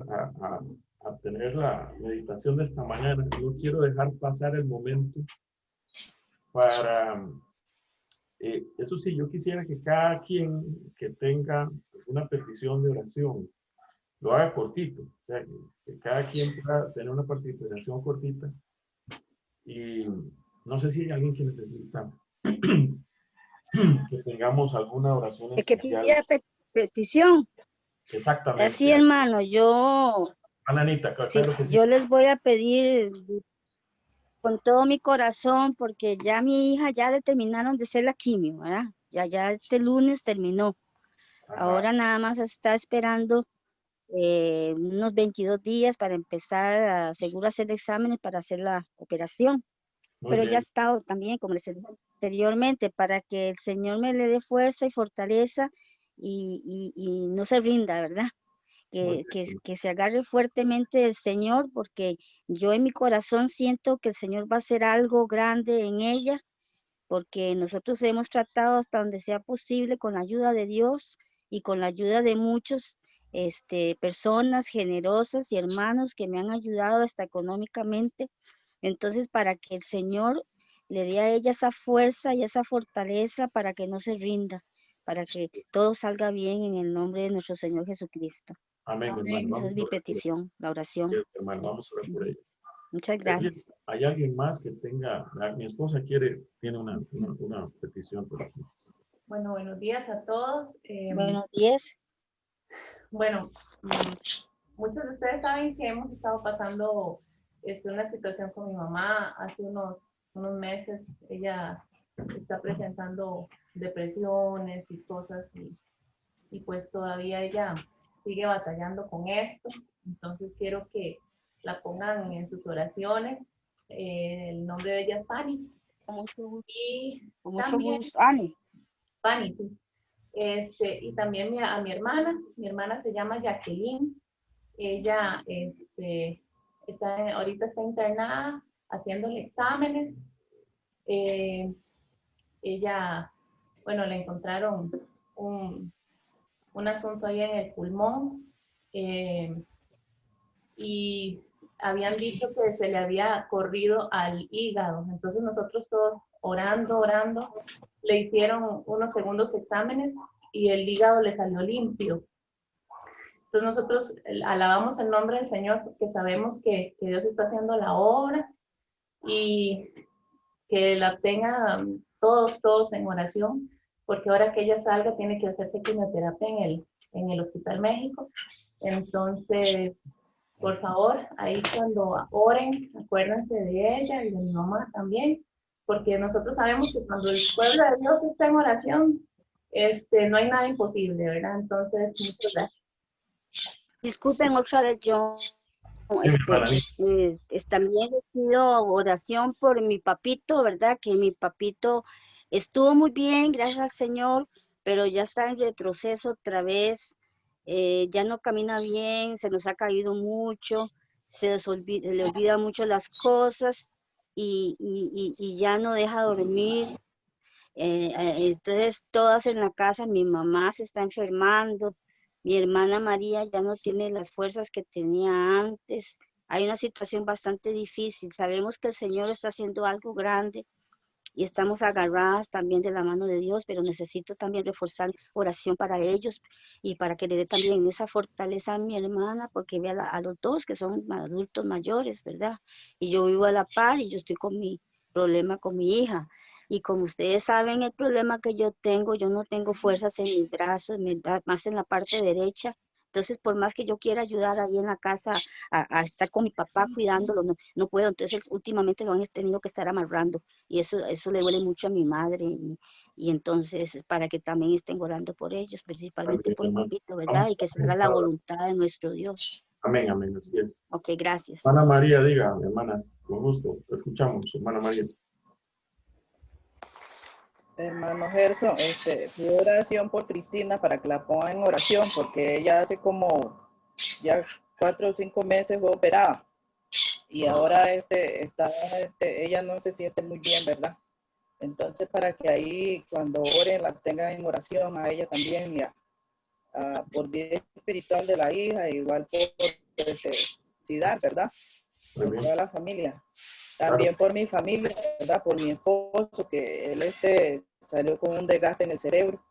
a tener la meditación de esta mañana, no quiero dejar pasar el momento para, eso sí, yo quisiera que cada quien que tenga una petición de oración, lo haga cortito, o sea, que cada quien pueda tener una participación cortita. Y no sé si hay alguien que necesita que tengamos alguna oración El que especial. pida petición. Exactamente. Así, hermano, yo, Ananita, sí, claro que sí. yo les voy a pedir con todo mi corazón, porque ya mi hija ya determinaron de hacer la quimio, ¿verdad? Ya este lunes terminó. Ajá. Ahora nada más está esperando unos 22 días para empezar a seguro hacer exámenes para hacer la operación. Muy Pero bien. ya he estado también, como les dije anteriormente, para que el Señor me le dé fuerza y fortaleza y no se rinda, ¿verdad? Que se agarre fuertemente el Señor, porque yo en mi corazón siento que el Señor va a hacer algo grande en ella, porque nosotros hemos tratado hasta donde sea posible con la ayuda de Dios y con la ayuda de muchos personas generosas y hermanos que me han ayudado hasta económicamente. Entonces, para que el Señor le dé a ella esa fuerza y esa fortaleza para que no se rinda, para que todo salga bien en el nombre de nuestro Señor Jesucristo. Amén, hermano. Esa es mi petición, la oración. Hermano, vamos a orar por ella. Muchas gracias. ¿Hay alguien más que tenga? Mi esposa tiene una petición por aquí. Bueno, buenos días a todos. Buenos días. Bueno, muchos de ustedes saben que hemos estado pasando una situación con mi mamá hace unos meses. Ella está presentando depresiones y cosas y pues todavía ella sigue batallando con esto. Entonces quiero que la pongan en sus oraciones. El nombre de ella es Fanny. Con mucho gusto. Y con mucho también, gusto. Fanny. Fanny, sí. Y también a mi hermana se llama Jacqueline. Ella ahorita está internada haciéndole exámenes. Ella, bueno, le encontraron un asunto ahí en el pulmón y habían dicho que se le había corrido al hígado. Entonces nosotros todos orando, le hicieron unos segundos exámenes y el hígado le salió limpio. Entonces nosotros alabamos el nombre del Señor porque sabemos que Dios está haciendo la obra y que la tengan todos en oración, porque ahora que ella salga tiene que hacerse quimioterapia en el Hospital México. Entonces, por favor, ahí cuando oren, acuérdense de ella y de mi mamá también, porque nosotros sabemos que cuando el pueblo de Dios está en oración, no hay nada imposible, ¿verdad? Entonces, muchas gracias. Disculpen otra vez, yo también he pido oración por mi papito, ¿verdad? Que mi papito estuvo muy bien, gracias al Señor, pero ya está en retroceso otra vez, ya no camina bien, se nos ha caído mucho, le olvida mucho las cosas y ya no deja dormir. Entonces todas en la casa, mi mamá se está enfermando, mi hermana María ya no tiene las fuerzas que tenía antes. Hay una situación bastante difícil. Sabemos que el Señor está haciendo algo grande y estamos agarradas también de la mano de Dios, pero necesito también reforzar oración para ellos y para que le dé también esa fortaleza a mi hermana, porque ve a los dos que son adultos mayores, ¿verdad? Y yo vivo a la par y yo estoy con mi problema con mi hija. Y como ustedes saben, el problema que yo no tengo fuerzas en mis brazos, más en la parte derecha. Entonces, por más que yo quiera ayudar ahí en la casa a estar con mi papá cuidándolo, no puedo. Entonces, últimamente lo han tenido que estar amarrando. Y eso le duele mucho a mi madre. Y entonces, para que también estén orando por ellos, principalmente por papito, ¿verdad? Y que se haga la voluntad de nuestro Dios. Amén, amén, así es. Ok, gracias. Hermana María, diga, hermana, con gusto, te escuchamos, hermana María. Hermano Gerson, pido oración por Cristina para que la ponga en oración, porque ella hace como ya 4 o 5 meses fue operada y ahora ella no se siente muy bien, ¿verdad? Entonces, para que ahí cuando oren la tengan en oración a ella también y por bien espiritual de la hija, igual SIDA, ¿verdad? Muy Por bien. toda la familia. También por mi familia, ¿verdad? Por mi esposo, que él salió con un desgaste en el cerebro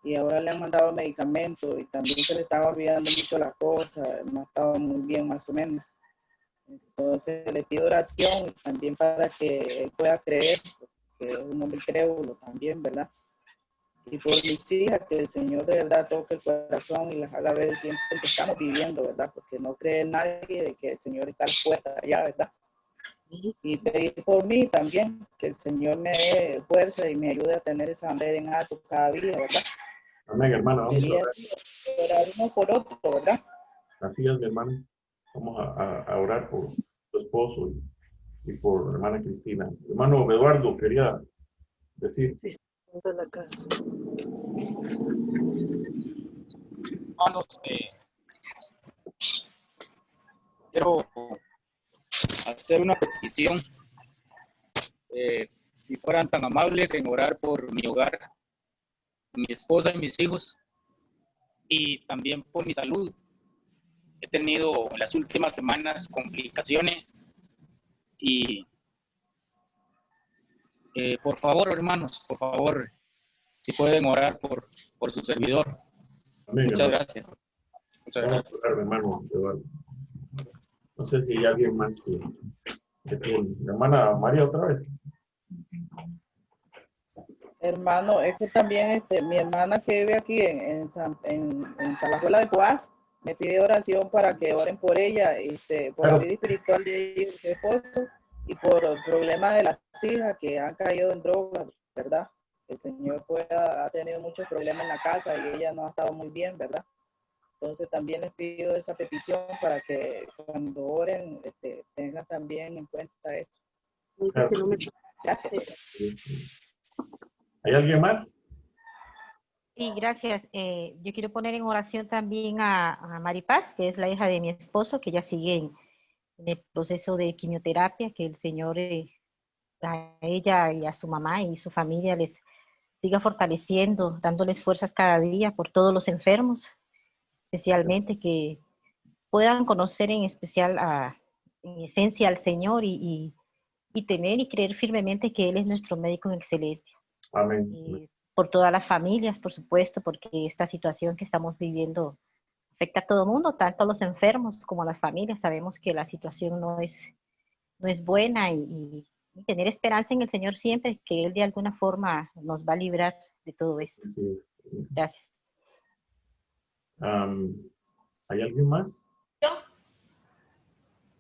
y ahora le han mandado medicamentos y también se le estaba olvidando mucho las cosas, no estaba muy bien más o menos. Entonces le pido oración y también para que él pueda creer, porque es un hombre crédulo también, ¿verdad? Y por mis hijas, que el Señor de verdad toque el corazón y las haga ver el tiempo en que estamos viviendo, ¿verdad? Porque no cree nadie de que el Señor está a la puerta allá, ¿verdad? Y pedir por mí también, que el Señor me dé fuerza y me ayude a tener esa bandera en alto cada día, ¿verdad? Amén, hermana. Vamos a Sería orar. así, orar uno por otro, ¿verdad? Así es, mi hermano. Vamos a orar por tu esposo y por hermana Cristina. Hermano Eduardo, quería decir. Sí, de la casa. Hermanos, quiero hacer una petición. Si fueran tan amables en orar por mi hogar, mi esposa y mis hijos, y también por mi salud. He tenido en las últimas semanas complicaciones y por favor, hermanos, por favor, si pueden orar por su servidor. Amén, Muchas hermano. gracias. Muchas Vamos gracias. a orar, hermano Eduardo. No sé si hay alguien más que tiene. Hermana María, otra vez. Hermano, es que también mi hermana que vive aquí en San Salajuela de Poás, me pide oración para que oren por ella, por la vida espiritual de ella y de su esposo, y por el problema de las hijas que han caído en drogas, ¿verdad? El Señor ha tenido muchos problemas en la casa y ella no ha estado muy bien, ¿verdad? Entonces también les pido esa petición para que cuando oren tengan también en cuenta esto. Claro. Gracias. ¿Hay alguien más? Sí, gracias. Yo quiero poner en oración también a Maripaz, que es la hija de mi esposo, que ya sigue en el proceso de quimioterapia, que el Señor a ella y a su mamá y su familia les siga fortaleciendo, dándoles fuerzas cada día por todos los enfermos, especialmente que puedan conocer en especial en esencia al Señor y tener y creer firmemente que Él es nuestro médico en excelencia. Amén. Por todas las familias, por supuesto, porque esta situación que estamos viviendo afecta a todo el mundo, tanto a los enfermos como a las familias. Sabemos que la situación no es buena y tener esperanza en el Señor siempre, que Él de alguna forma nos va a librar de todo esto. Gracias. ¿Hay alguien más? Yo.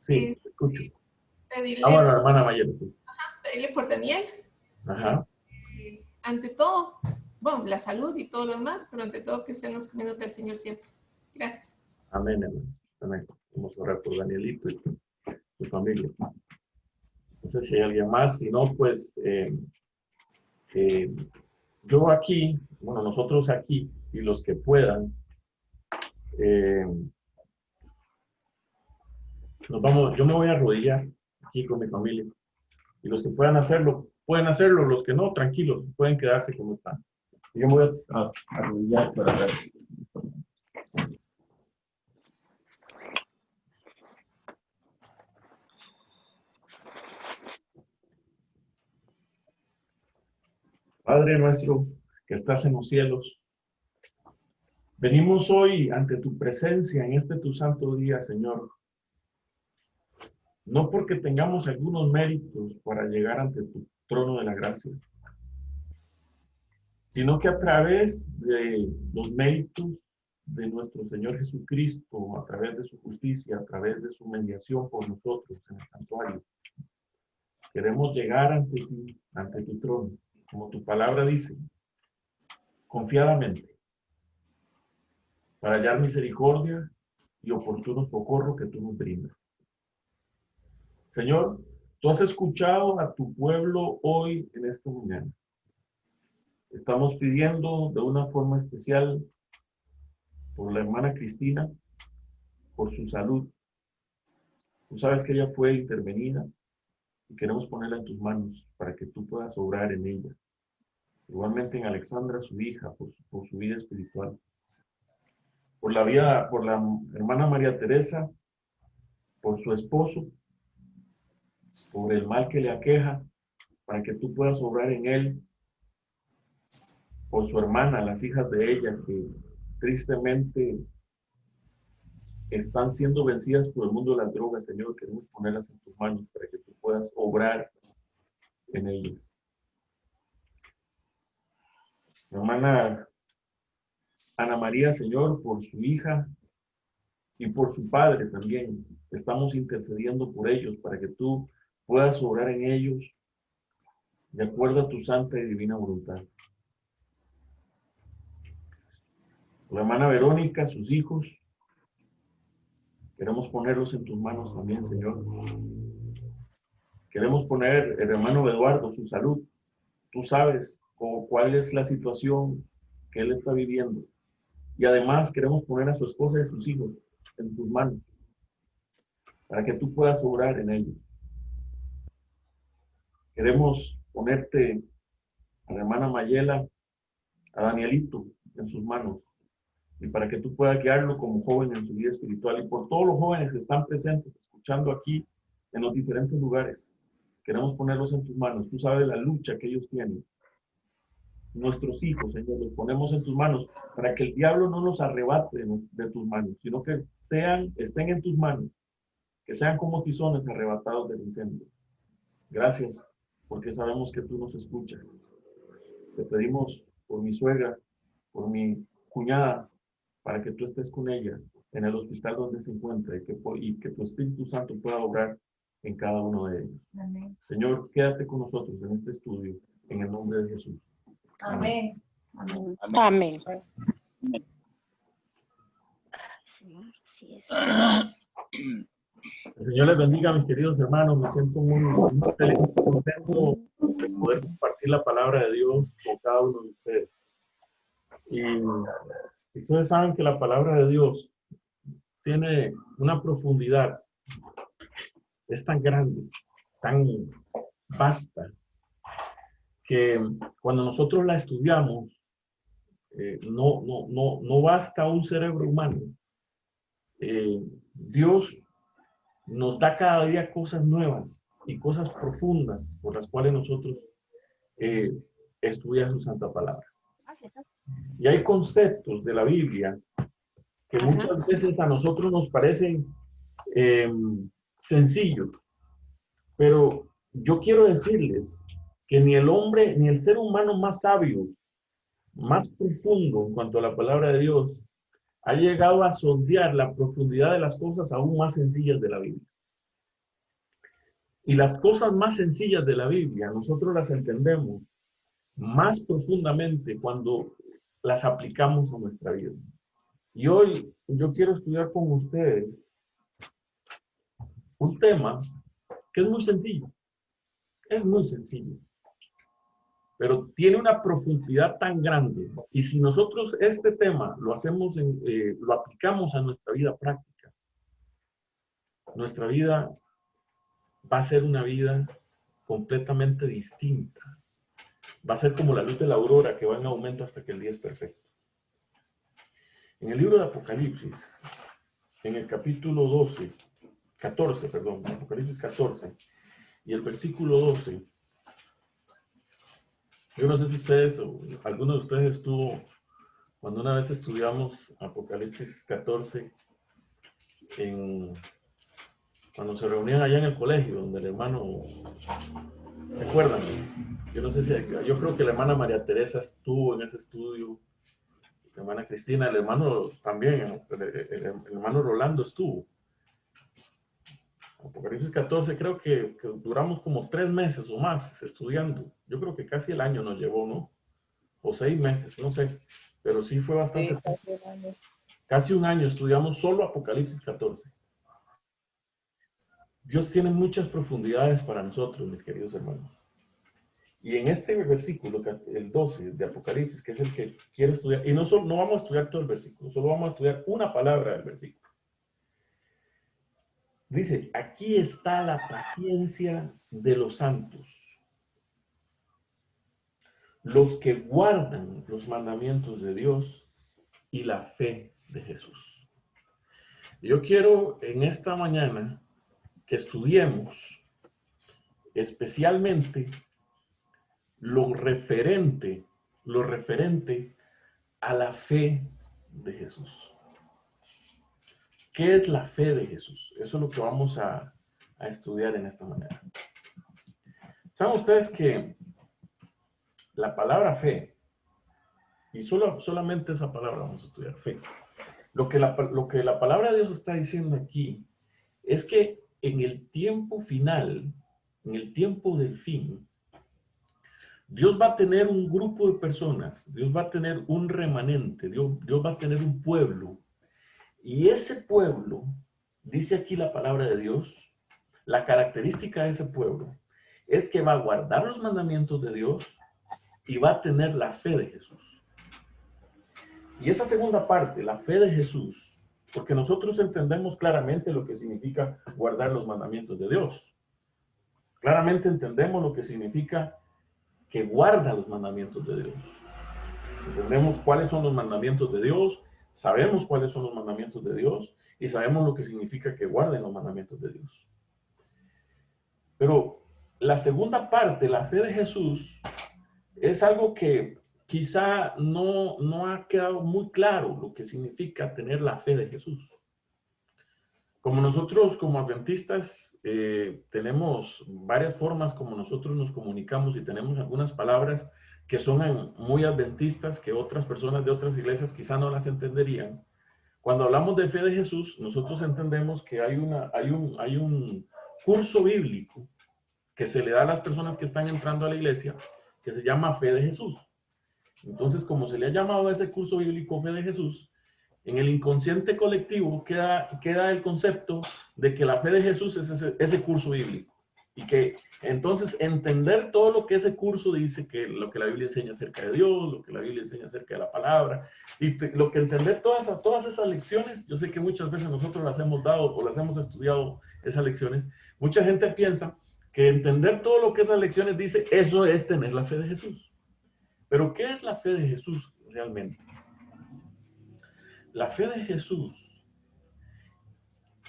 Sí, escucho. Pedirle, Bueno, hermana Mayer, sí. pedirle por Daniel. Ajá. Ante todo, bueno, la salud y todo lo demás, pero ante todo que estemos comiendo del Señor siempre. Gracias. Amén, hermano. Amén. Vamos a orar por Danielito y su familia. No sé si hay alguien más. Si no, pues yo aquí, bueno, nosotros aquí y los que puedan, yo me voy a arrodillar aquí con mi familia. Y los que puedan hacerlo, pueden hacerlo. Los que no, tranquilos, pueden quedarse como están. Yo me voy a arrodillar para ver. Padre nuestro que estás en los cielos, venimos hoy ante tu presencia en este tu santo día, Señor. No porque tengamos algunos méritos para llegar ante tu trono de la gracia, sino que a través de los méritos de nuestro Señor Jesucristo, a través de su justicia, a través de su mediación por nosotros en el santuario, queremos llegar ante tu trono, como tu palabra dice, confiadamente, para hallar misericordia y oportuno socorro que tú nos brindas. Señor, tú has escuchado a tu pueblo hoy en esta mañana. Estamos pidiendo de una forma especial por la hermana Cristina, por su salud. Tú sabes que ella fue intervenida y queremos ponerla en tus manos para que tú puedas obrar en ella. Igualmente en Alexandra, su hija, por su vida espiritual. Por la hermana María Teresa, por su esposo, por el mal que le aqueja, para que tú puedas obrar en él, por su hermana, las hijas de ella, que tristemente están siendo vencidas por el mundo de las drogas, Señor. Queremos ponerlas en tus manos para que tú puedas obrar en ellas. Hermana Ana María, Señor, por su hija y por su padre también. Estamos intercediendo por ellos para que tú puedas obrar en ellos de acuerdo a tu santa y divina voluntad. La hermana Verónica, sus hijos, queremos ponerlos en tus manos también, Señor. Queremos poner el hermano Eduardo, su salud. Tú sabes cuál es la situación que él está viviendo. Y además queremos poner a su esposa y a sus hijos en tus manos para que tú puedas obrar en ellos. Queremos ponerte a la hermana Mayela, a Danielito en sus manos, y para que tú puedas guiarlo como joven en su vida espiritual, y por todos los jóvenes que están presentes, escuchando aquí en los diferentes lugares. Queremos ponerlos en tus manos. Tú sabes la lucha que ellos tienen. Nuestros hijos, Señor, los ponemos en tus manos para que el diablo no los arrebate de tus manos, sino que estén en tus manos, que sean como tizones arrebatados del incendio. Gracias, porque sabemos que tú nos escuchas. Te pedimos por mi suegra, por mi cuñada, para que tú estés con ella en el hospital donde se encuentra y que tu Espíritu Santo pueda obrar en cada uno de ellos. Amén. Señor, quédate con nosotros en este estudio, en el nombre de Jesús. Amén. Amén. Amén. Señor, sí es. El Señor les bendiga, mis queridos hermanos. Me siento muy feliz, muy contento de poder compartir la palabra de Dios con cada uno de ustedes. Y ustedes saben que la palabra de Dios tiene una profundidad, es tan grande, tan vasta, que cuando nosotros la estudiamos, no basta un cerebro humano. Dios nos da cada día cosas nuevas y cosas profundas por las cuales nosotros estudiamos su santa palabra. Y hay conceptos de la Biblia que muchas veces a nosotros nos parecen sencillos, pero yo quiero decirles que ni el hombre, ni el ser humano más sabio, más profundo en cuanto a la palabra de Dios, ha llegado a sondear la profundidad de las cosas aún más sencillas de la Biblia. Y las cosas más sencillas de la Biblia, nosotros las entendemos más profundamente cuando las aplicamos a nuestra vida. Y hoy yo quiero estudiar con ustedes un tema que es muy sencillo. Es muy sencillo. Pero tiene una profundidad tan grande. Y si nosotros este tema lo hacemos, lo aplicamos a nuestra vida práctica, nuestra vida va a ser una vida completamente distinta. Va a ser como la luz de la aurora que va en aumento hasta que el día es perfecto. En el libro de Apocalipsis, en el capítulo 14, Apocalipsis 14, y el versículo 12, yo no sé si ustedes o alguno de ustedes estuvo cuando una vez estudiamos Apocalipsis 14 cuando se reunían allá en el colegio, donde el hermano, ¿se acuerdan? Yo no sé si, yo creo que la hermana María Teresa estuvo en ese estudio, la hermana Cristina, el hermano también, el hermano Rolando estuvo. Apocalipsis 14, creo que duramos como 3 meses o más estudiando. Yo creo que casi el año nos llevó, ¿no? O 6 meses, no sé. Pero sí fue bastante. Sí, casi un año estudiamos solo Apocalipsis 14. Dios tiene muchas profundidades para nosotros, mis queridos hermanos. Y en este versículo, el 12 de Apocalipsis, que es el que quiero estudiar, y no vamos a estudiar todo el versículo, solo vamos a estudiar una palabra del versículo. Dice, aquí está la paciencia de los santos, los que guardan los mandamientos de Dios y la fe de Jesús. Yo quiero en esta mañana que estudiemos especialmente lo referente a la fe de Jesús. ¿Qué es la fe de Jesús? Eso es lo que vamos a estudiar en esta manera. ¿Saben ustedes que la palabra fe, y solamente esa palabra vamos a estudiar, fe, lo que la palabra de Dios está diciendo aquí es que en el tiempo final, en el tiempo del fin, Dios va a tener un grupo de personas, Dios va a tener un remanente, Dios va a tener un pueblo. Y ese pueblo, dice aquí la palabra de Dios, la característica de ese pueblo es que va a guardar los mandamientos de Dios y va a tener la fe de Jesús. Y esa segunda parte, la fe de Jesús, porque nosotros entendemos claramente lo que significa guardar los mandamientos de Dios. Claramente entendemos lo que significa que guarda los mandamientos de Dios. Entendemos cuáles son los mandamientos de Dios, sabemos cuáles son los mandamientos de Dios y sabemos lo que significa que guarden los mandamientos de Dios. Pero la segunda parte, la fe de Jesús, es algo que quizá no ha quedado muy claro lo que significa tener la fe de Jesús. Como nosotros, como adventistas, tenemos varias formas como nosotros nos comunicamos y tenemos algunas palabras que son muy adventistas, que otras personas de otras iglesias quizá no las entenderían. Cuando hablamos de fe de Jesús, nosotros entendemos que hay un curso bíblico que se le da a las personas que están entrando a la iglesia, que se llama Fe de Jesús. Entonces, como se le ha llamado a ese curso bíblico Fe de Jesús, en el inconsciente colectivo queda el concepto de que la fe de Jesús es ese curso bíblico. Y que entonces entender todo lo que ese curso dice, que lo que la Biblia enseña acerca de Dios, lo que la Biblia enseña acerca de la palabra, y lo que entender todas esas lecciones, yo sé que muchas veces nosotros las hemos dado o las hemos estudiado esas lecciones, mucha gente piensa que entender todo lo que esas lecciones dice, eso es tener la fe de Jesús. Pero ¿qué es la fe de Jesús realmente? La fe de Jesús,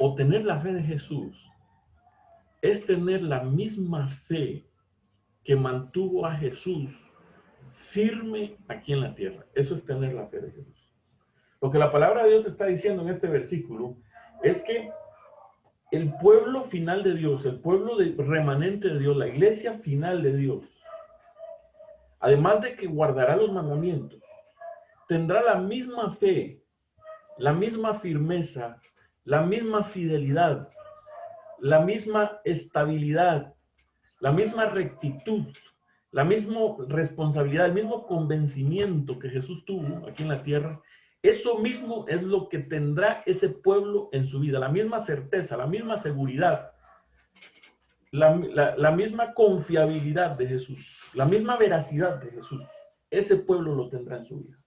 o tener la fe de Jesús, es tener la misma fe que mantuvo a Jesús firme aquí en la tierra. Eso es tener la fe de Jesús. Lo que la palabra de Dios está diciendo en este versículo es que el pueblo final de Dios, el pueblo remanente de Dios, la iglesia final de Dios, además de que guardará los mandamientos, tendrá la misma fe, la misma firmeza, la misma fidelidad, la misma estabilidad, la misma rectitud, la misma responsabilidad, el mismo convencimiento que Jesús tuvo aquí en la tierra. Eso mismo es lo que tendrá ese pueblo en su vida, la misma certeza, la misma seguridad, la misma confiabilidad de Jesús, la misma veracidad de Jesús. Ese pueblo lo tendrá en su vida.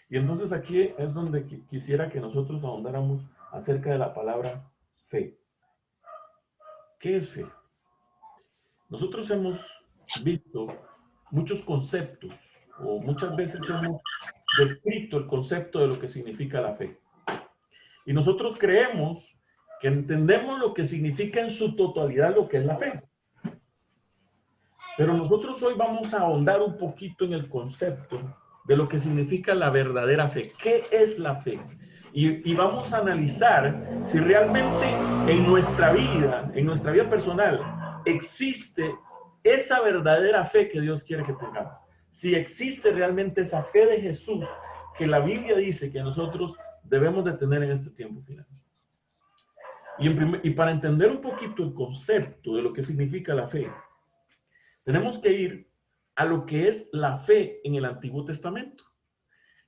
Y entonces aquí es donde quisiera que nosotros ahondáramos acerca de la palabra fe. ¿Qué es fe? Nosotros hemos visto muchos conceptos, o muchas veces hemos descrito el concepto de lo que significa la fe. Y nosotros creemos que entendemos lo que significa en su totalidad lo que es la fe. Pero nosotros hoy vamos a ahondar un poquito en el concepto de lo que significa la verdadera fe. ¿Qué es la fe? Y vamos a analizar si realmente en nuestra vida personal, existe esa verdadera fe que Dios quiere que tengamos. Si existe realmente esa fe de Jesús que la Biblia dice que nosotros debemos de tener en este tiempo final. Y para entender un poquito el concepto de lo que significa la fe, tenemos que ir a lo que es la fe en el Antiguo Testamento.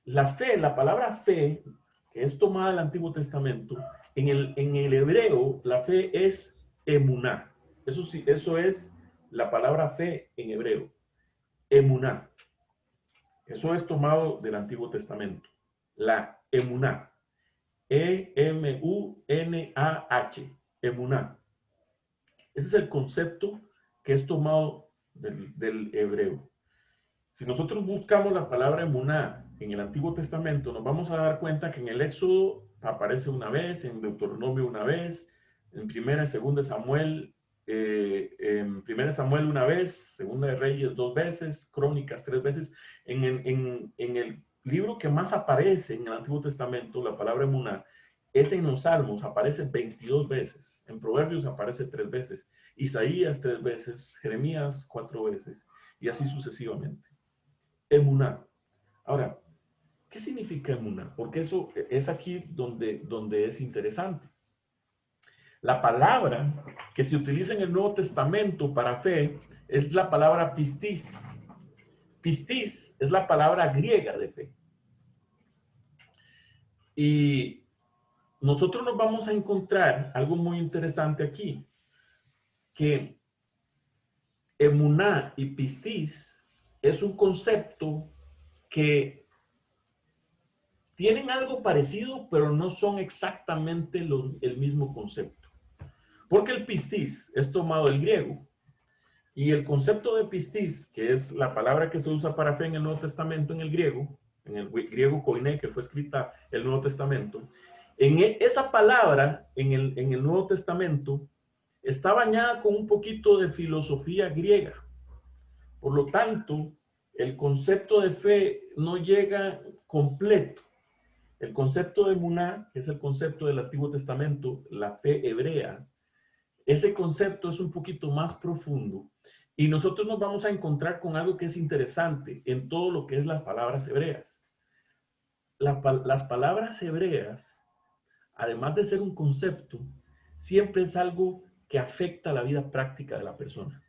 La fe, la palabra fe, que es tomada del Antiguo Testamento, en el hebreo, la fe es emuná. Eso sí, eso es la palabra fe en hebreo. Emuná. Eso es tomado del Antiguo Testamento. La emuná. E-M-U-N-A-H. Emuná. Ese es el concepto que es tomado del hebreo. Si nosotros buscamos la palabra emuná en el Antiguo Testamento, nos vamos a dar cuenta que en el Éxodo aparece una vez, en Deuteronomio una vez, en primera y segunda de Samuel, en primera de Samuel una vez, segunda de Reyes 2 veces, Crónicas 3 veces. En el libro que más aparece en el Antiguo Testamento, la palabra emuná, es en los Salmos, aparece 22 veces. En Proverbios aparece 3 veces. Isaías 3 veces, Jeremías 4 veces, y así sucesivamente. Emuná. Ahora, ¿qué significa emuná? Porque eso es aquí donde es interesante. La palabra que se utiliza en el Nuevo Testamento para fe es la palabra pistis. Pistis es la palabra griega de fe. Y nosotros nos vamos a encontrar algo muy interesante aquí, que emuná y pistis es un concepto que tienen algo parecido, pero no son exactamente el mismo concepto. Porque el pistis es tomado del griego. Y el concepto de pistis, que es la palabra que se usa para fe en el Nuevo Testamento en el griego koiné, que fue escrita el Nuevo Testamento, esa palabra en el Nuevo Testamento está bañada con un poquito de filosofía griega. Por lo tanto, el concepto de fe no llega completo. El concepto de emuná, que es el concepto del Antiguo Testamento, la fe hebrea, ese concepto es un poquito más profundo. Y nosotros nos vamos a encontrar con algo que es interesante en todo lo que es las palabras hebreas. Las palabras hebreas, además de ser un concepto, siempre es algo que afecta la vida práctica de la persona.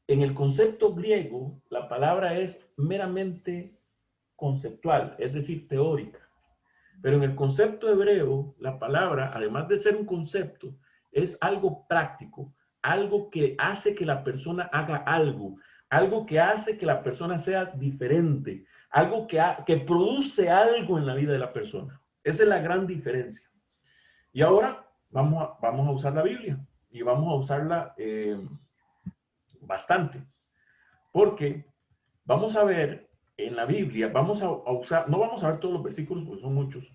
En el concepto griego, la palabra es meramente conceptual, es decir, teórica. Pero en el concepto hebreo, la palabra, además de ser un concepto, es algo práctico, algo que hace que la persona haga algo que hace que la persona sea diferente, algo que produce algo en la vida de la persona. Esa es la gran diferencia. Y ahora vamos a usar la Biblia y vamos a usarla bastante, porque vamos a ver en la Biblia, vamos a usar, no vamos a ver todos los versículos porque son muchos,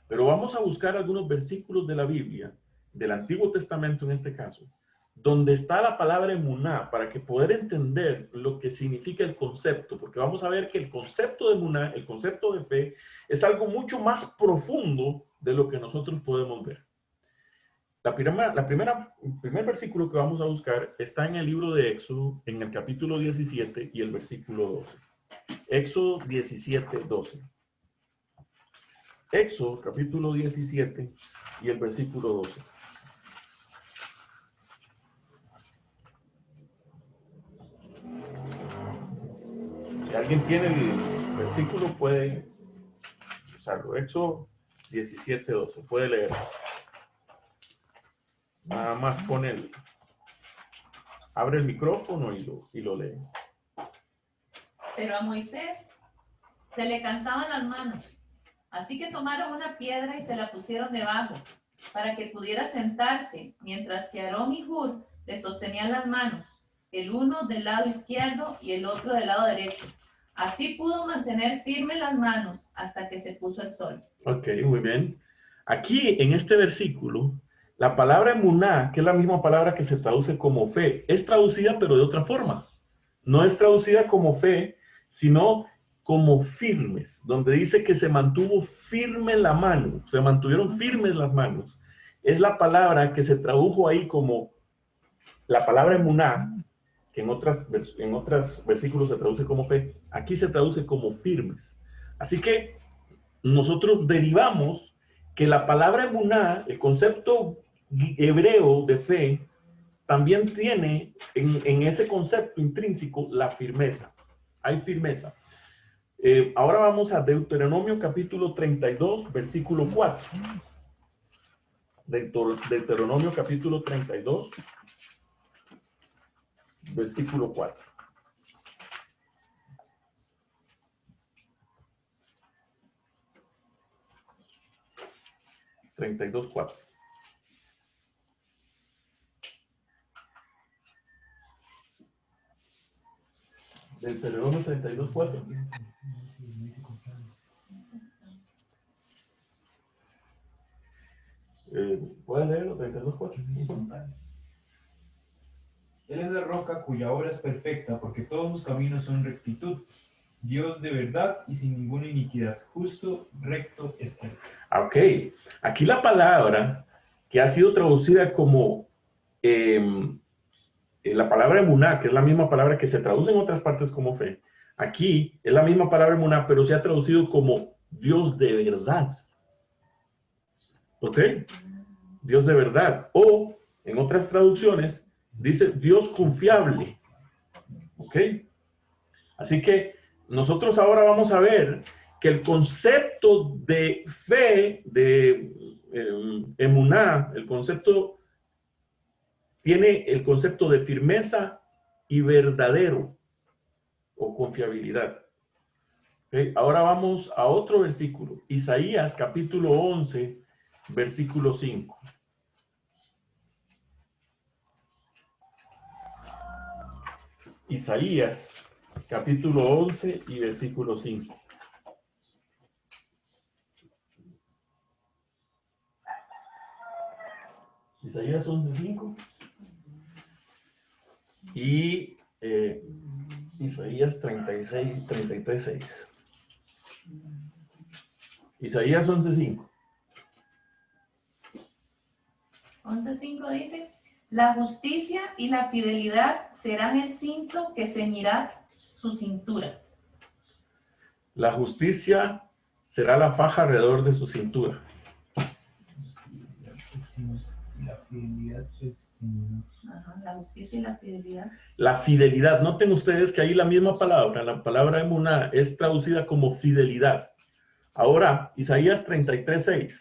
pero vamos a buscar algunos versículos de la Biblia, del Antiguo Testamento en este caso, donde está la palabra emuná, para que poder entender lo que significa el concepto, porque vamos a ver que el concepto de emuná, el concepto de fe, es algo mucho más profundo de lo que nosotros podemos ver. El primer versículo que vamos a buscar está en el libro de Éxodo, en el capítulo 17 y el versículo 12. Éxodo 17, 12. Éxodo, capítulo 17 y el versículo 12. Si alguien tiene el versículo, puede usarlo. Éxodo 17, 12. Puede leer. Nada más abre el micrófono y lo lee. Pero a Moisés se le cansaban las manos. Así que tomaron una piedra y se la pusieron debajo, para que pudiera sentarse, mientras que Aarón y Hur le sostenían las manos, el uno del lado izquierdo y el otro del lado derecho. Así pudo mantener firmes las manos hasta que se puso el sol. Ok, muy bien. Aquí, en este versículo, la palabra emuná, que es la misma palabra que se traduce como fe, es traducida pero de otra forma. No es traducida como fe, sino como firmes, donde dice que se mantuvo firme la mano, se mantuvieron firmes las manos. Es la palabra que se tradujo ahí como la palabra emuná, que en otros versículos se traduce como fe, aquí se traduce como firmes. Así que nosotros derivamos que la palabra emuná, el concepto hebreo de fe, también tiene en ese concepto intrínseco la firmeza. Hay firmeza. Ahora vamos a Deuteronomio capítulo 32, versículo 4. Deuteronomio capítulo 32, versículo 4. $32.4. Deuteronomio 32.4. ¿Pueden leerlo, 32:4. Él es la roca cuya obra es perfecta, porque todos sus caminos son rectitud. Dios de verdad y sin ninguna iniquidad. Justo, recto es él. Ok, aquí la palabra que ha sido traducida como la palabra emuná, que es la misma palabra que se traduce en otras partes como fe. Aquí es la misma palabra emuná, pero se ha traducido como Dios de verdad. ¿Ok? Dios de verdad. O en otras traducciones dice Dios confiable. ¿Ok? Así que nosotros ahora vamos a ver que el concepto de fe, de emuná, el concepto tiene el concepto de firmeza y verdadero o confiabilidad. ¿Okay? Ahora vamos a otro versículo. Isaías capítulo 11, versículo 5. Isaías capítulo 11 y versículo 5. Isaías 11:5 y Isaías 33:6. Isaías 11:5. 11:5 dice, la justicia y la fidelidad serán el cinto que ceñirá su cintura. La justicia será la faja alrededor de su cintura. La fidelidad es... Ajá, la justicia y la fidelidad. La fidelidad, noten ustedes que ahí la misma palabra, la palabra emuná, es traducida como fidelidad. Ahora, Isaías 33:6.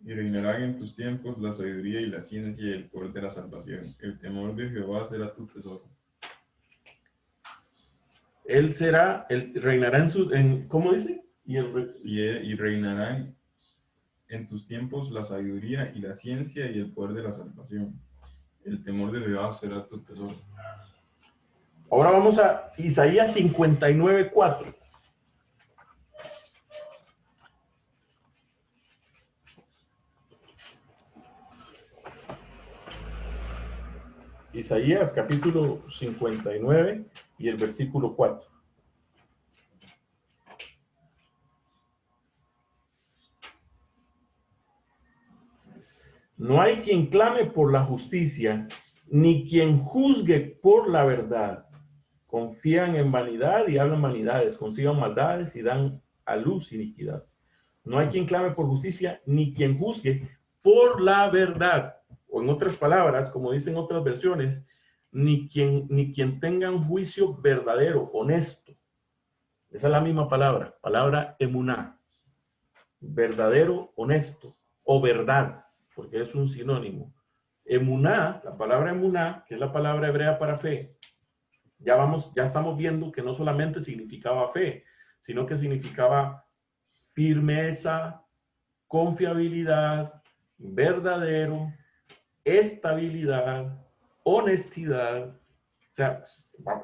Y reinarán en tus tiempos la sabiduría y la ciencia y el poder de la salvación. El temor de Jehová será tu tesoro. Él será, él reinará ¿cómo dice? Y reinarán en tus tiempos la sabiduría y la ciencia y el poder de la salvación. El temor de Jehová será tu tesoro. Ahora vamos a Isaías 59:4. Isaías capítulo 59 y el versículo 4. No hay quien clame por la justicia, ni quien juzgue por la verdad. Confían en vanidad y hablan vanidades, consigan maldades y dan a luz iniquidad. No hay quien clame por justicia, ni quien juzgue por la verdad. O en otras palabras, como dicen otras versiones, ni quien tenga un juicio verdadero, honesto. Esa es la misma palabra emuná. Verdadero, honesto, o verdad, porque es un sinónimo. Emuná, la palabra emuná, que es la palabra hebrea para fe, ya estamos viendo que no solamente significaba fe, sino que significaba firmeza, confiabilidad, verdadero, estabilidad, honestidad. O sea,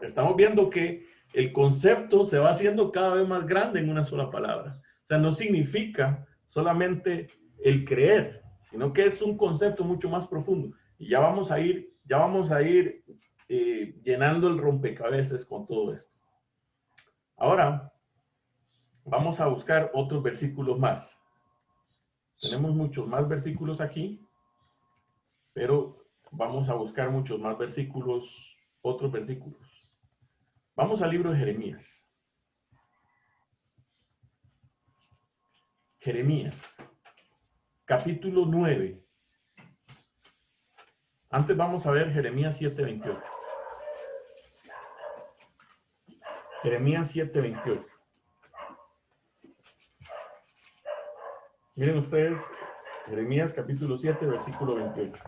estamos viendo que el concepto se va haciendo cada vez más grande en una sola palabra. O sea, no significa solamente el creer, sino que es un concepto mucho más profundo. Y ya vamos a ir llenando el rompecabezas con todo esto. Ahora, vamos a buscar otros versículos más. Tenemos muchos más versículos aquí, pero vamos a buscar muchos más versículos, otros versículos. Vamos al libro de Jeremías. Jeremías, capítulo 9. Antes vamos a ver Jeremías 7:28. Jeremías 7:28. Miren ustedes, Jeremías capítulo 7, versículo 28.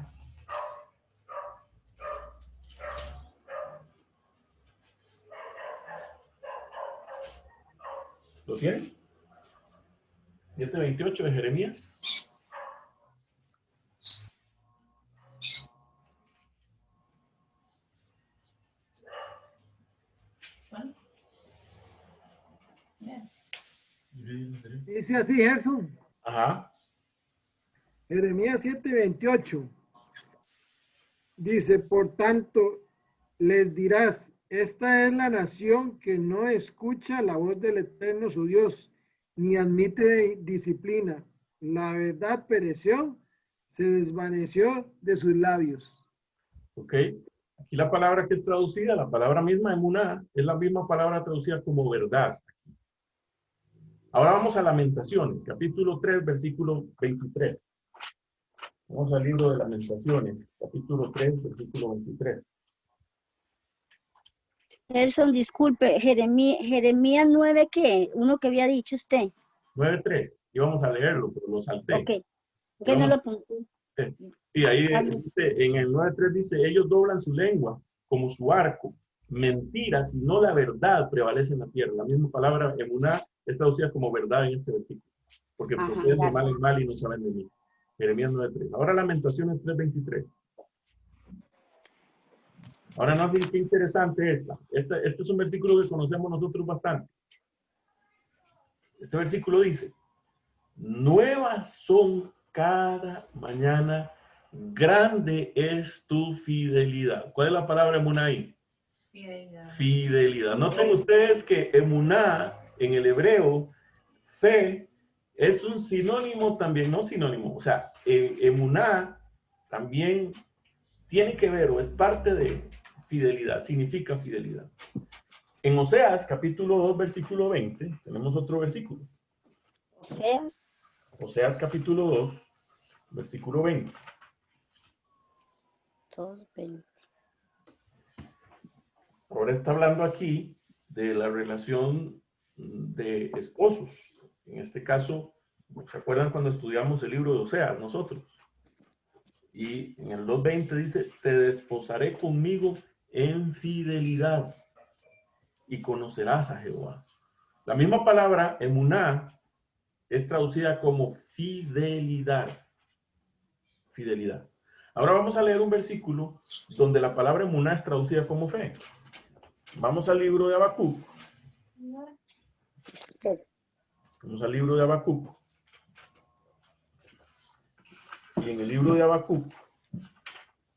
¿Lo tienen? 7:28 de Jeremías. Dice así, Gerson. Ajá. Jeremías 7:28 dice, por tanto, les dirás, esta es la nación que no escucha la voz del Eterno su Dios, ni admite disciplina. La verdad pereció, se desvaneció de sus labios. ¿Ok? Aquí la palabra que es traducida, la palabra misma emuná, es la misma palabra traducida como verdad. Ahora vamos a Lamentaciones, capítulo 3, versículo 23. Vamos al libro de Lamentaciones, capítulo 3, versículo 23. Gerson, disculpe, Jeremías 9, ¿qué? Uno que había dicho usted. 9:3. Íbamos a leerlo, pero lo salté. Ok, que no lo apunté. Sí, ahí dice, en el 9:3 dice, ellos doblan su lengua como su arco. Mentiras y no la verdad prevalece en la tierra. La misma palabra emuná es traducida como verdad en este versículo. Porque proceden de mal en mal y no saben de mí. Jeremías 9:3. Ahora Lamentaciones 3:23. Ahora no sé qué interesante esta. Este es un versículo que conocemos nosotros bastante. Este versículo dice, nuevas son cada mañana, grande es tu fidelidad. ¿Cuál es la palabra emuná ahí? Fidelidad. Fidelidad. Noten ustedes que emuná en el hebreo, fe, es un sinónimo también, no sinónimo. O sea, emuná también tiene que ver o es parte de fidelidad, significa fidelidad. En Oseas, capítulo 2, versículo 20, tenemos otro versículo. Oseas capítulo 2, versículo 20. 2:20. Ahora está hablando aquí de la relación de esposos. En este caso, ¿se acuerdan cuando estudiamos el libro de Oseas nosotros? Y en el 2:20 dice, te desposaré conmigo en fidelidad y conocerás a Jehová. La misma palabra, emuná, es traducida como fidelidad. Fidelidad. Ahora vamos a leer un versículo donde la palabra emuná es traducida como fe. Vamos al libro de Habacuc. Vamos al libro de Habacuc. Y en el libro de Habacuc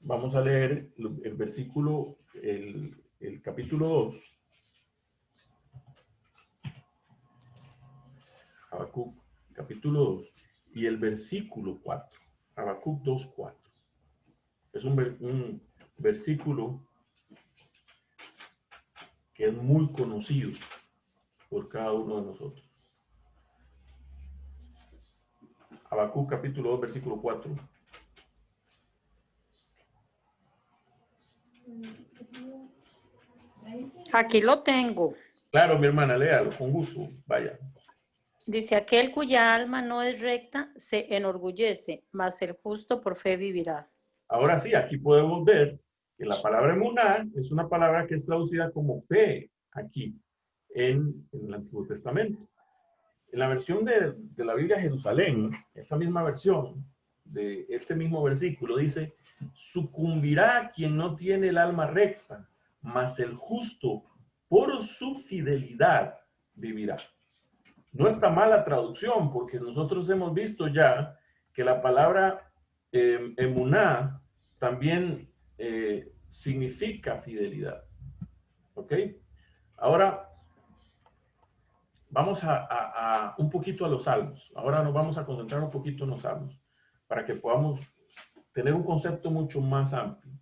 vamos a leer el versículo, el capítulo 2. Habacuc, capítulo 2, y el versículo 4. Habacuc 2:4. Es un versículo que es muy conocido por cada uno de nosotros. Habacuc, capítulo 2, versículo 4. Aquí lo tengo. Claro, mi hermana, léalo, con gusto. Vaya. Dice, aquel cuya alma no es recta se enorgullece, mas el justo por fe vivirá. Ahora sí, aquí podemos ver que la palabra emuná es una palabra que es traducida como fe aquí en el Antiguo Testamento. En la versión de la Biblia Jerusalén, esa misma versión de este mismo versículo dice, sucumbirá quien no tiene el alma recta, mas el justo por su fidelidad vivirá. No está mala traducción, porque nosotros hemos visto ya que la palabra emuná también significa fidelidad. ¿Ok? Ahora, vamos a un poquito a los salmos. Ahora nos vamos a concentrar un poquito en los salmos, para que podamos tener un concepto mucho más amplio.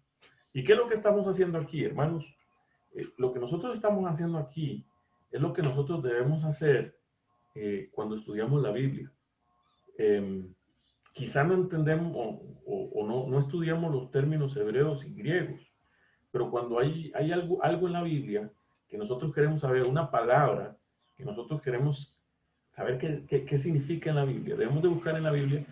¿Y qué es lo que estamos haciendo aquí, hermanos? Lo que nosotros estamos haciendo aquí es lo que nosotros debemos hacer cuando estudiamos la Biblia. Quizá no entendemos o no estudiamos los términos hebreos y griegos, pero cuando hay algo en la Biblia que nosotros queremos saber, una palabra que nosotros queremos saber qué significa en la Biblia, debemos de buscar en la Biblia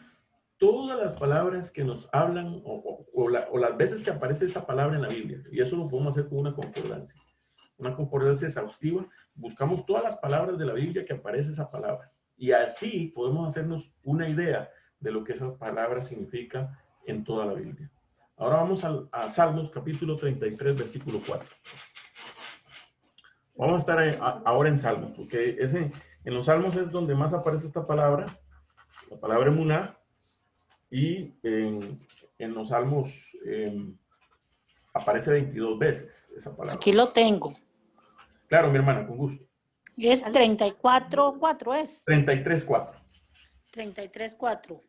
todas las palabras que nos hablan o las veces que aparece esa palabra en la Biblia. Y eso lo podemos hacer con una concordancia. Una concordancia exhaustiva. Buscamos todas las palabras de la Biblia que aparece esa palabra. Y así podemos hacernos una idea de lo que esa palabra significa en toda la Biblia. Ahora vamos a Salmos capítulo 33, versículo 4. Vamos a estar ahora en Salmos, porque en los Salmos es donde más aparece esta palabra, la palabra emuná. Y en los Salmos aparece 22 veces esa palabra. Aquí lo tengo. Claro, mi hermana, con gusto. Es 34:4 es. 33:4. 33:4.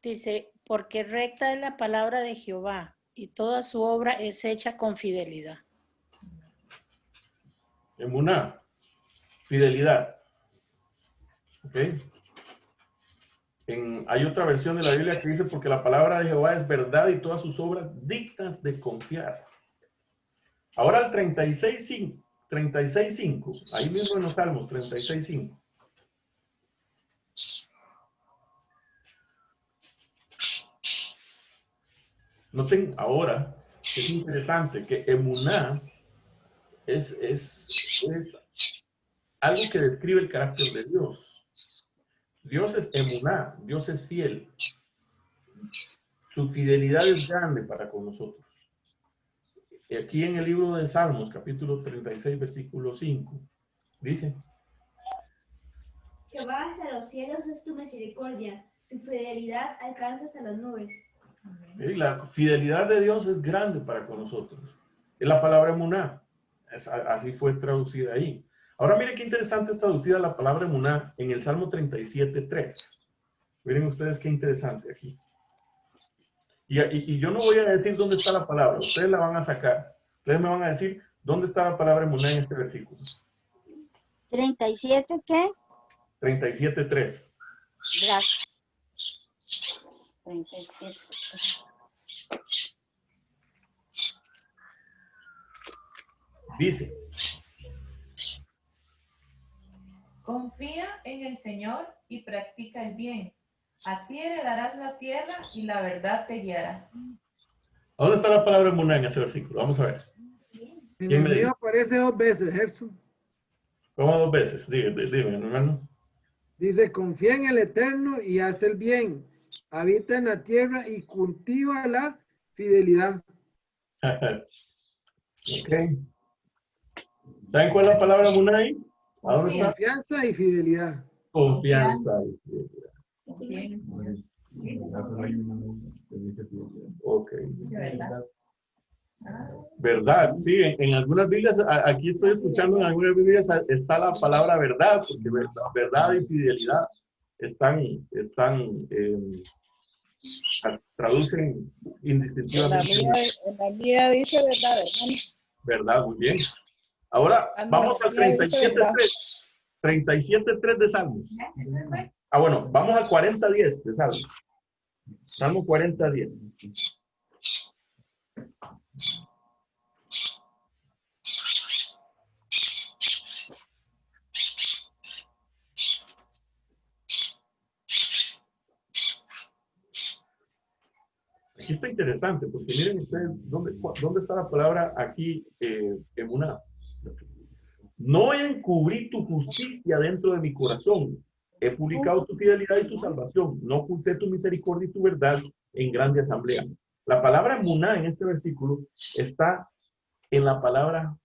Dice, porque recta es la palabra de Jehová y toda su obra es hecha con fidelidad. Emuná, fidelidad. ¿Ok? Hay otra versión de la Biblia que dice, porque la palabra de Jehová es verdad y todas sus obras dignas de confiar. Ahora el 36:5, ahí mismo en los Salmos, 36:5. Noten ahora que es interesante que emuná es algo que describe el carácter de Dios. Dios es emuná, Dios es fiel. Su fidelidad es grande para con nosotros. Y aquí en el libro de Salmos, capítulo 36, versículo 5, dice: Jehová hasta los cielos es tu misericordia, tu fidelidad alcanza hasta las nubes. La fidelidad de Dios es grande para con nosotros. Es la palabra emuná. Así fue traducida ahí. Ahora miren qué interesante es traducida la palabra emuná en el Salmo 37:3. Miren ustedes qué interesante aquí. Y yo no voy a decir dónde está la palabra. Ustedes la van a sacar. Ustedes me van a decir dónde está la palabra emuná en este versículo. ¿37 qué? 37:3. Gracias. 37. Dice: Confía en el Señor y practica el bien. Así heredarás la tierra y la verdad te guiará. ¿Dónde está la palabra emuná en ese versículo? Vamos a ver. En ¿Quién el me mío dice? aparece 2 veces, Gerson. ¿Cómo 2 veces? Dime, hermano. Dice, confía en el Eterno y haz el bien. Habita en la tierra y cultiva la fidelidad. Ok. ¿Saben cuál es la palabra emuná ahí? ¿A dónde está? Confianza y fidelidad. Confianza. Ok. Verdad, sí, en algunas Biblias, aquí estoy escuchando, en algunas Biblias está la palabra verdad, porque verdad y fidelidad traducen indistintivamente. En la mía dice verdad, hermano. Verdad, muy bien. Ahora vamos al 37:3. 37:3 de Salmos. Bueno, vamos al 40:10 de Salmos. Salmo 40:10. Aquí está interesante, porque miren ustedes dónde está la palabra aquí, emuná. No encubrí tu justicia dentro de mi corazón. He publicado tu fidelidad y tu salvación. No oculté tu misericordia y tu verdad en grande asamblea. La palabra emuná en este versículo está en la palabra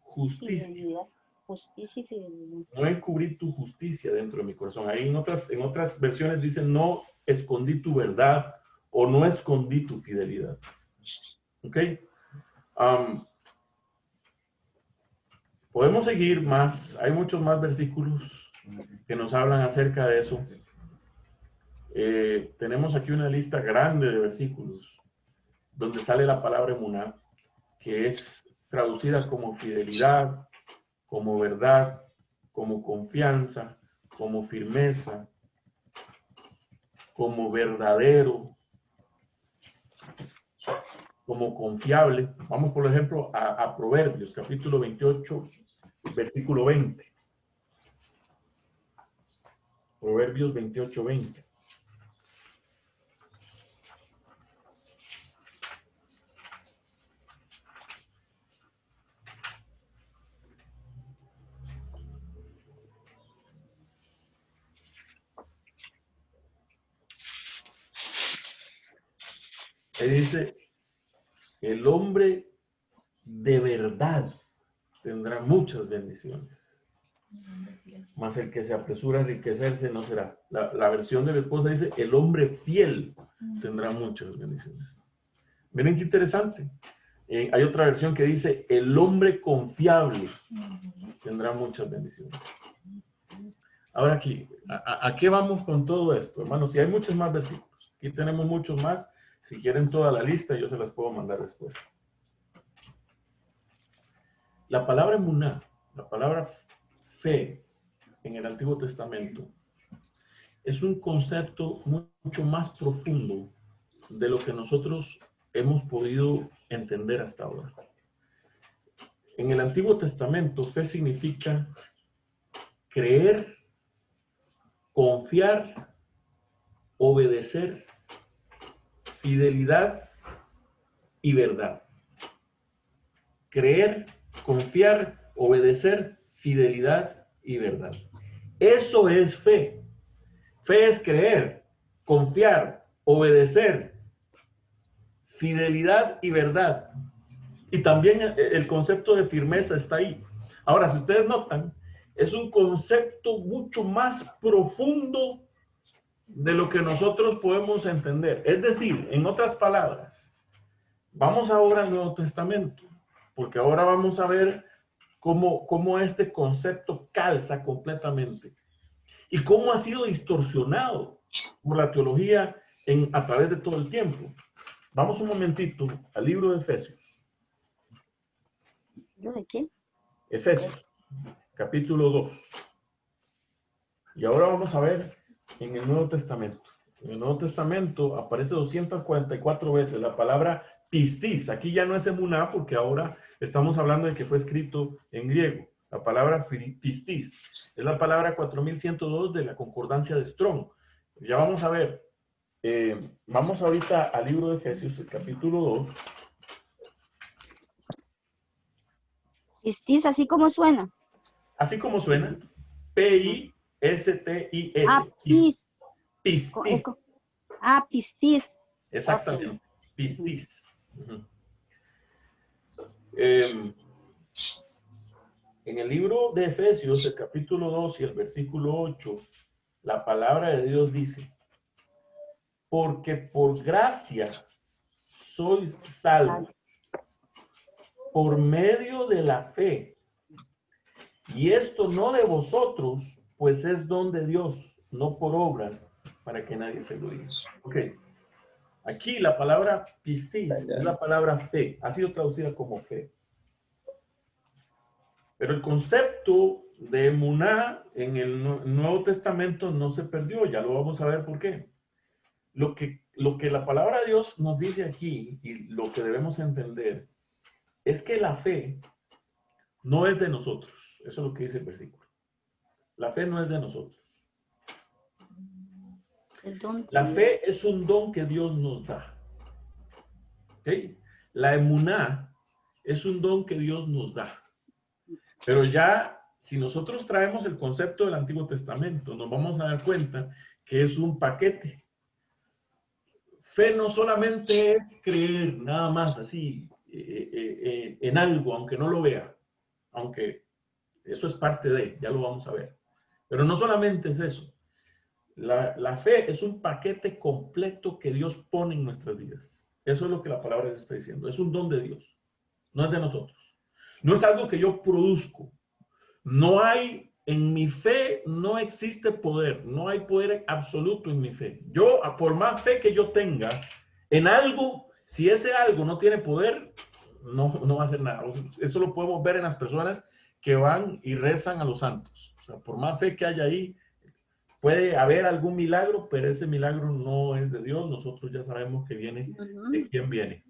justicia. Justicia y fidelidad. No encubrí tu justicia dentro de mi corazón. Ahí en otras versiones dicen, no escondí tu verdad o no escondí tu fidelidad. ¿Ok? Podemos seguir más. Hay muchos más versículos que nos hablan acerca de eso. Tenemos aquí una lista grande de versículos donde sale la palabra emuná, que es traducida como fidelidad, como verdad, como confianza, como firmeza, como verdadero, como confiable. Vamos, por ejemplo, a Proverbios, capítulo 28, versículo 20. Proverbios 28, 20. Ahí dice, el hombre de verdad tendrá muchas bendiciones. Mas el que se apresura a enriquecerse no será. La versión de la esposa dice, el hombre fiel tendrá muchas bendiciones. Miren qué interesante. Hay otra versión que dice, el hombre confiable tendrá muchas bendiciones. Ahora aquí, ¿a qué vamos con todo esto, hermanos? Si hay muchos más versículos. Aquí tenemos muchos más. Si quieren toda la lista, yo se las puedo mandar después. La palabra emuná, la palabra fe en el Antiguo Testamento, es un concepto mucho más profundo de lo que nosotros hemos podido entender hasta ahora. En el Antiguo Testamento, fe significa creer, confiar, obedecer, fidelidad y verdad. Creer, confiar, obedecer, fidelidad y verdad. Eso es fe. Fe es creer, confiar, obedecer, fidelidad y verdad. Y también el concepto de firmeza está ahí. Ahora, si ustedes notan, es un concepto mucho más profundo de lo que nosotros podemos entender. Es decir, en otras palabras, vamos ahora al Nuevo Testamento, porque ahora vamos a ver cómo este concepto calza completamente y cómo ha sido distorsionado por la teología a través de todo el tiempo. Vamos un momentito al libro de Efesios. ¿De qué? Efesios, capítulo 2. Y ahora vamos a ver en el Nuevo Testamento. En el Nuevo Testamento aparece 244 veces la palabra pistis. Aquí ya no es emuná porque ahora estamos hablando de que fue escrito en griego. La palabra pistis es la palabra 4102 de la concordancia de Strong. Ya vamos a ver. Vamos ahorita al libro de Efesios, el capítulo 2. Pistis, así como suena. Así como suena. P-I-S-T-I-S. Ah, pis. Pistis. Ah, pistis. Exactamente. Okay. Pistis. En el libro de Efesios, el capítulo 2 y el versículo 8, la palabra de Dios dice, porque por gracia sois salvos por medio de la fe. Y esto no de vosotros, pues es don de Dios, no por obras, para que nadie se gloríe. Ok. Aquí la palabra pistis es la palabra fe. Ha sido traducida como fe. Pero el concepto de emuná en el Nuevo Testamento no se perdió. Ya lo vamos a ver por qué. Lo que la palabra de Dios nos dice aquí y lo que debemos entender es que la fe no es de nosotros. Eso es lo que dice el versículo. La fe no es de nosotros. La fe es un don que Dios nos da. ¿Okay? La emuná es un don que Dios nos da. Pero ya, si nosotros traemos el concepto del Antiguo Testamento, nos vamos a dar cuenta que es un paquete. Fe no solamente es creer nada más así en algo, aunque no lo vea. Aunque eso es parte de, ya lo vamos a ver. Pero no solamente es eso. La fe es un paquete completo que Dios pone en nuestras vidas. Eso es lo que la palabra de Dios está diciendo. Es un don de Dios. No es de nosotros. No es algo que yo produzco. No hay, en mi fe no existe poder. No hay poder absoluto en mi fe. Yo, por más fe que yo tenga en algo, si ese algo no tiene poder, no va a hacer nada. Eso lo podemos ver en las personas que van y rezan a los santos. O sea, por más fe que haya ahí, puede haber algún milagro, pero ese milagro no es de Dios. Nosotros ya sabemos que viene de quién viene.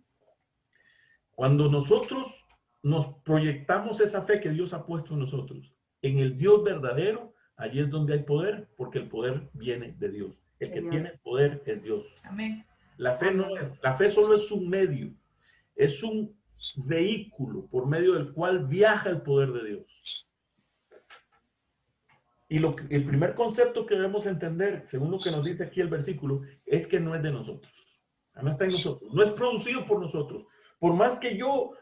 Cuando nosotros nos proyectamos esa fe que Dios ha puesto en nosotros, en el Dios verdadero, allí es donde hay poder, porque el poder viene de Dios. El que tiene poder es Dios. Amén. La fe no es, la fe solo es un medio, es un vehículo por medio del cual viaja el poder de Dios. Y el primer concepto que debemos entender, según lo que nos dice aquí el versículo, es que no es de nosotros. No está en nosotros. No es producido por nosotros. Por más que yo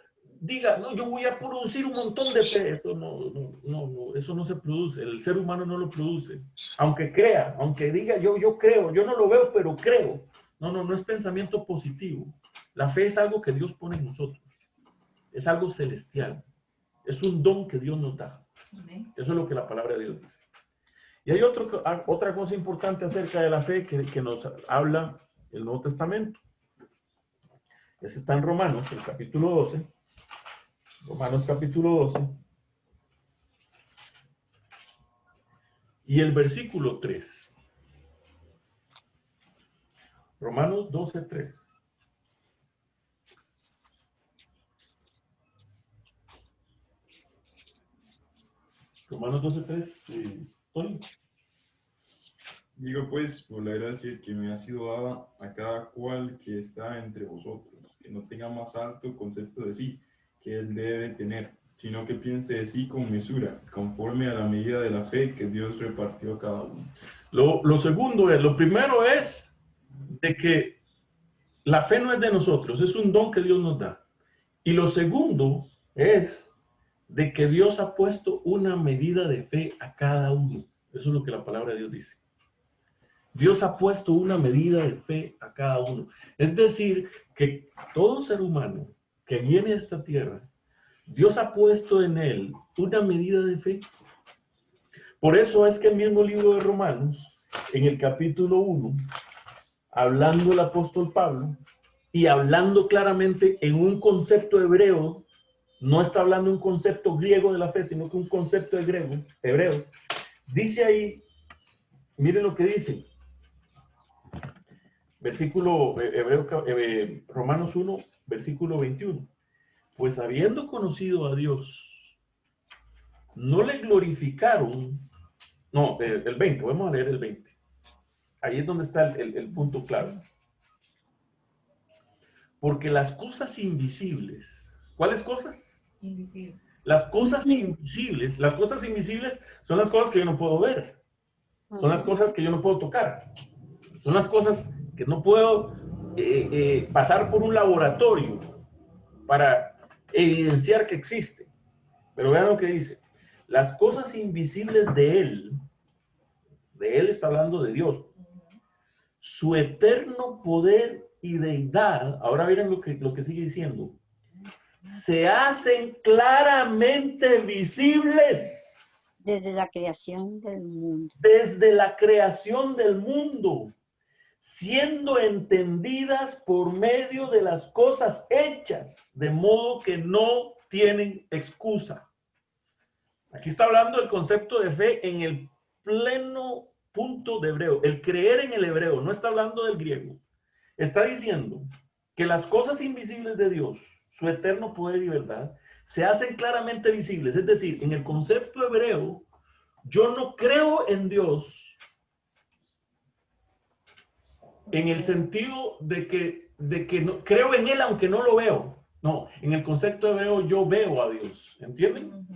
diga, no, yo voy a producir un montón de fe. Eso no, eso no se produce. El ser humano no lo produce. Aunque crea, aunque diga, yo creo, yo no lo veo, pero creo. No es pensamiento positivo. La fe es algo que Dios pone en nosotros. Es algo celestial. Es un don que Dios nos da. Eso es lo que la palabra de Dios dice. Y hay otra cosa importante acerca de la fe que nos habla el Nuevo Testamento. Ese está en Romanos, el capítulo 12. Romanos capítulo 12. Y el versículo 3. Romanos 12, 3. Romanos 12, 3. Tony. Digo pues, por la gracia que me ha sido dada a cada cual que está entre vosotros, que no tenga más alto concepto de sí que él debe tener, sino que piense de sí con mesura, conforme a la medida de la fe que Dios repartió a cada uno. Lo primero es de que la fe no es de nosotros, es un don que Dios nos da. Y lo segundo es de que Dios ha puesto una medida de fe a cada uno. Eso es lo que la palabra de Dios dice. Dios ha puesto una medida de fe a cada uno. Es decir, que todo ser humano que viene a esta tierra, Dios ha puesto en él una medida de fe. Por eso es que el mismo libro de Romanos, en el capítulo 1, hablando el apóstol Pablo, y hablando claramente en un concepto hebreo, no está hablando un concepto griego de la fe, sino que un concepto hebreo. Dice ahí, miren lo que dice. Versículo Romanos 1, versículo 21. Pues habiendo conocido a Dios, no le glorificaron. No, el 20, vamos a leer el 20. Ahí es donde está el punto clave. Porque las cosas invisibles, ¿cuáles cosas? Invisible. Las cosas invisibles son las cosas que yo no puedo ver. Son las cosas que yo no puedo tocar. Son las cosas que no puedo pasar por un laboratorio para evidenciar que existe. Pero vean lo que dice. Las cosas invisibles de él está hablando de Dios, su eterno poder y deidad, ahora miren lo que sigue diciendo, se hacen claramente visibles. Desde la creación del mundo. Desde la creación del mundo, siendo entendidas por medio de las cosas hechas, de modo que no tienen excusa. Aquí está hablando del concepto de fe en el pleno punto de hebreo, el creer en el hebreo, no está hablando del griego. Está diciendo que las cosas invisibles de Dios, su eterno poder y verdad, se hacen claramente visibles. Es decir, en el concepto hebreo, yo no creo en Dios en el sentido de que no, creo en Él aunque no lo veo. No, en el concepto hebreo yo veo a Dios. ¿Entienden?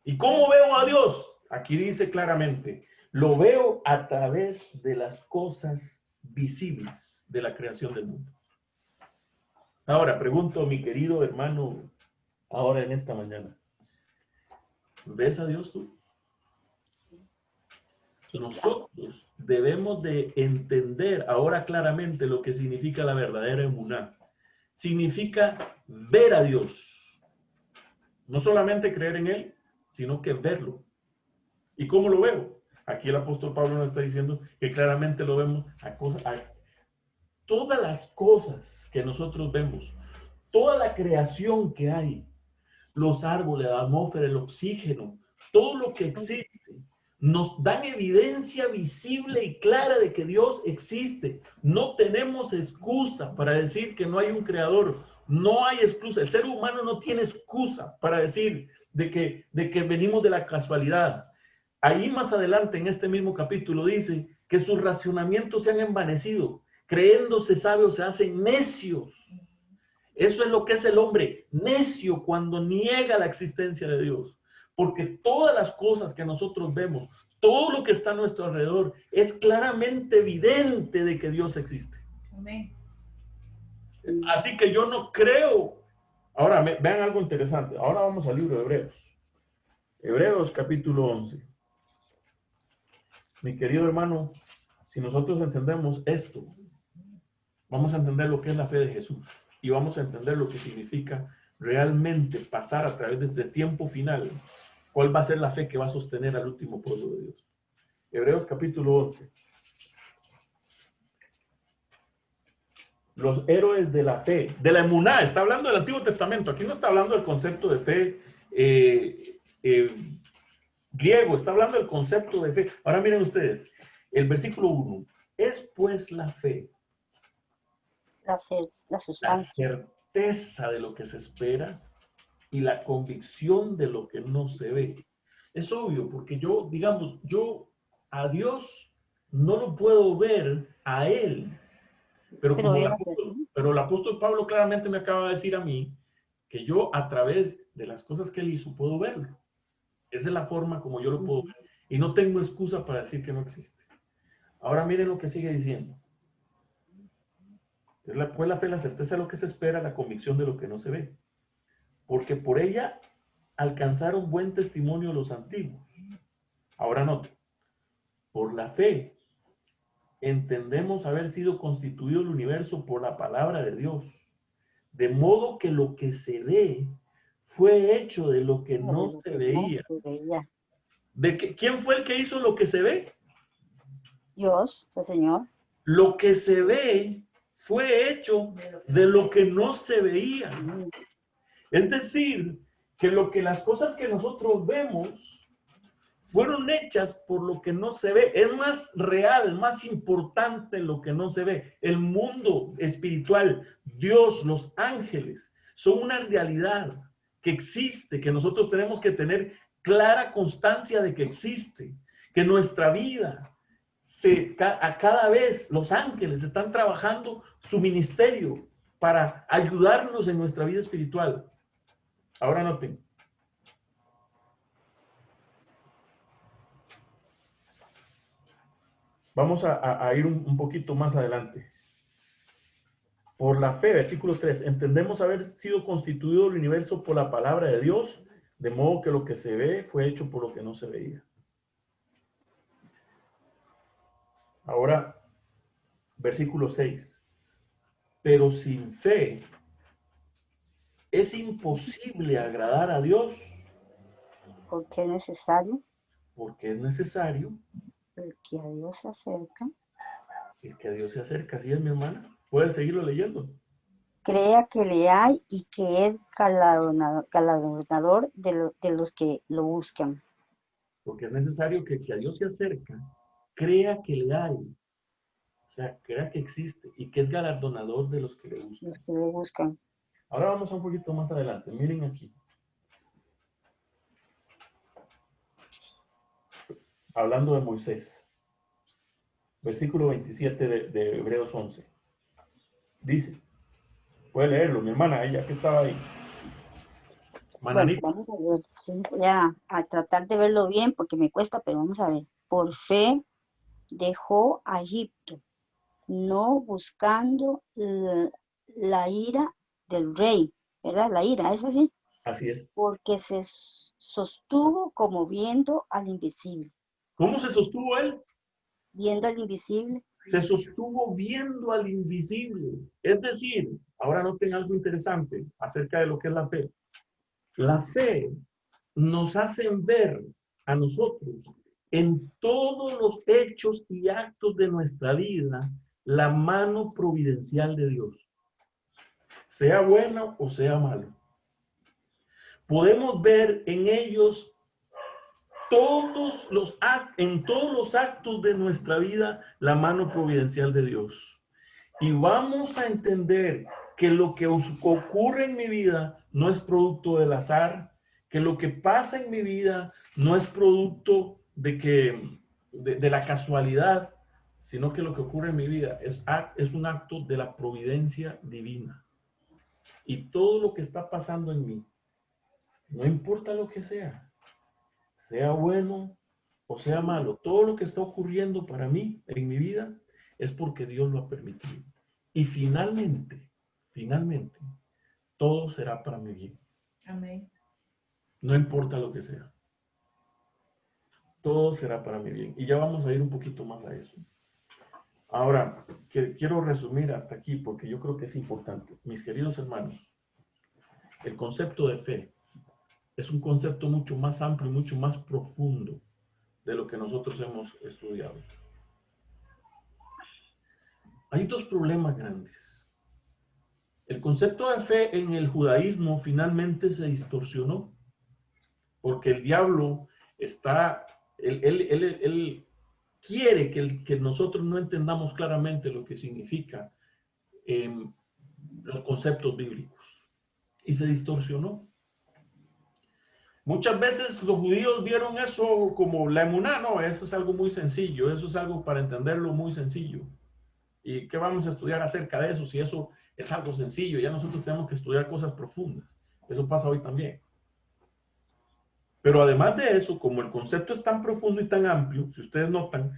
¿Y cómo veo a Dios? Aquí dice claramente, lo veo a través de las cosas visibles de la creación del mundo. Ahora, pregunto a mi querido hermano, ahora en esta mañana, ¿ves a Dios tú? Nosotros debemos de entender ahora claramente lo que significa la verdadera emuná. Significa ver a Dios. No solamente creer en Él, sino que verlo. ¿Y cómo lo veo? Aquí el apóstol Pablo nos está diciendo que claramente lo vemos a todas las cosas que nosotros vemos, toda la creación que hay, los árboles, la atmósfera, el oxígeno, todo lo que existe, nos dan evidencia visible y clara de que Dios existe. No tenemos excusa para decir que no hay un creador. No hay excusa. El ser humano no tiene excusa para decir de que venimos de la casualidad. Ahí más adelante en este mismo capítulo dice que sus racionamientos se han envanecido. Creyéndose sabios se hacen necios. Eso es lo que es el hombre, necio cuando niega la existencia de Dios. Porque todas las cosas que nosotros vemos, todo lo que está a nuestro alrededor, es claramente evidente de que Dios existe. Amén. Así que yo no creo Ahora, vean algo interesante. Ahora vamos al libro de Hebreos. Hebreos capítulo 11. Mi querido hermano, si nosotros entendemos esto, vamos a entender lo que es la fe de Jesús y vamos a entender lo que significa realmente pasar a través de este tiempo final. ¿Cuál va a ser la fe que va a sostener al último pueblo de Dios? Hebreos capítulo 11. Los héroes de la fe, de la emuná, está hablando del Antiguo Testamento. Aquí no está hablando del concepto de fe griego, está hablando del concepto de fe. Ahora miren ustedes, el versículo 1. Es pues la fe, La sustancia. la certeza de lo que se espera y la convicción de lo que no se ve. Es obvio, porque yo, digamos, yo a Dios no lo puedo ver a Él. Pero el apóstol Pablo claramente me acaba de decir a mí que yo a través de las cosas que él hizo puedo verlo. Esa es la forma como yo lo puedo ver. Y no tengo excusa para decir que no existe. Ahora miren lo que sigue diciendo. Pues la fe, la certeza de lo que se espera, la convicción de lo que no se ve. Porque por ella alcanzaron buen testimonio los antiguos. Ahora note. Por la fe entendemos haber sido constituido el universo por la palabra de Dios, de modo que lo que se ve fue hecho de lo que no se veía. ¿Quién fue el que hizo lo que se ve? Dios, el Señor. Lo que se ve fue hecho de lo que no se veía. Es decir, que las cosas que nosotros vemos fueron hechas por lo que no se ve. Es más real, más importante lo que no se ve. El mundo espiritual, Dios, los ángeles, son una realidad que existe, que nosotros tenemos que tener clara constancia de que existe, que nuestra vida, a cada vez los ángeles están trabajando su ministerio para ayudarnos en nuestra vida espiritual. Ahora noten. Vamos a ir un poquito más adelante. Por la fe, versículo 3, entendemos haber sido constituido el universo por la palabra de Dios, de modo que lo que se ve fue hecho por lo que no se veía. Ahora, versículo 6. Pero sin fe es imposible agradar a Dios. ¿Por qué es necesario? Porque es necesario. El que a Dios se acerca. El que a Dios se acerca, ¿sí es, mi hermana? Pueden seguirlo leyendo. Crea que le hay y que es galardonador de los que lo buscan. Porque es necesario que el que a Dios se acerca, crea que le hay. O sea, crea que existe y que es galardonador de los que le buscan. Los que le buscan. Ahora vamos un poquito más adelante. Miren aquí. Hablando de Moisés. Versículo 27 de Hebreos 11. Dice, puede leerlo, mi hermana, ella que estaba ahí. Bueno, vamos a ver, sí, voy a tratar de verlo bien porque me cuesta, pero vamos a ver. Por fe dejó a Egipto, no buscando la ira del rey, ¿verdad? La ira, ¿es así? Así es. Porque se sostuvo como viendo al invisible. ¿Cómo se sostuvo él? Viendo al invisible. Se sostuvo viendo al invisible. Es decir, ahora noten algo interesante acerca de lo que es la fe. La fe nos hace ver a nosotros en todos los hechos y actos de nuestra vida la mano providencial de Dios. Sea bueno o sea malo. Podemos ver en ellos en todos los actos de nuestra vida la mano providencial de Dios. Y vamos a entender que lo que ocurre en mi vida no es producto del azar, que lo que pasa en mi vida no es producto de la casualidad, sino que lo que ocurre en mi vida es un acto de la providencia divina. Y todo lo que está pasando en mí, no importa lo que sea bueno o sea malo, todo lo que está ocurriendo para mí en mi vida es porque Dios lo ha permitido. Y finalmente, todo será para mi bien. Amén. No importa lo que sea. Todo será para mi bien. Y ya vamos a ir un poquito más a eso. Ahora, quiero resumir hasta aquí porque yo creo que es importante. Mis queridos hermanos, el concepto de fe es un concepto mucho más amplio y mucho más profundo de lo que nosotros hemos estudiado. Hay dos problemas grandes. El concepto de fe en el judaísmo finalmente se distorsionó porque el diablo está, él quiere que nosotros no entendamos claramente lo que significa los conceptos bíblicos y se distorsionó. Muchas veces los judíos vieron eso como la emuná, no, eso es algo muy sencillo, eso es algo para entenderlo muy sencillo. ¿Y qué vamos a estudiar acerca de eso? Si eso es algo sencillo, ya nosotros tenemos que estudiar cosas profundas. Eso pasa hoy también. Pero además de eso, como el concepto es tan profundo y tan amplio, si ustedes notan,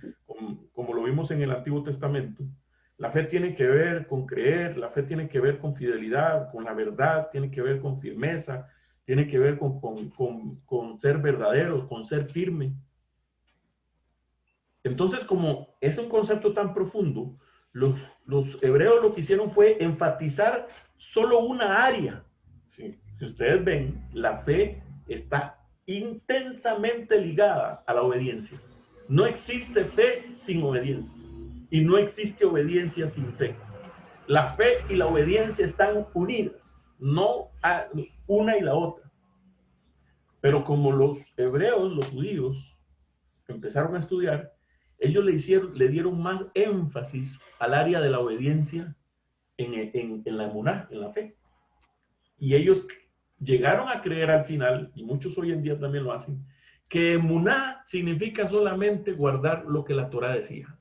como lo vimos en el Antiguo Testamento, la fe tiene que ver con creer, la fe tiene que ver con fidelidad, con la verdad, tiene que ver con firmeza, tiene que ver con ser verdadero, con ser firme. Entonces, como es un concepto tan profundo, los hebreos lo que hicieron fue enfatizar solo una área. Sí. Si ustedes ven, la fe está intensamente ligada a la obediencia. No existe fe sin obediencia y no existe obediencia sin fe. La fe y la obediencia están unidas, no una y la otra. Pero como los hebreos, los judíos, empezaron a estudiar, ellos le dieron más énfasis al área de la obediencia en la emuná, en la fe. Y ellos llegaron a creer al final, y muchos hoy en día también lo hacen, que emuná significa solamente guardar lo que la Torá decía.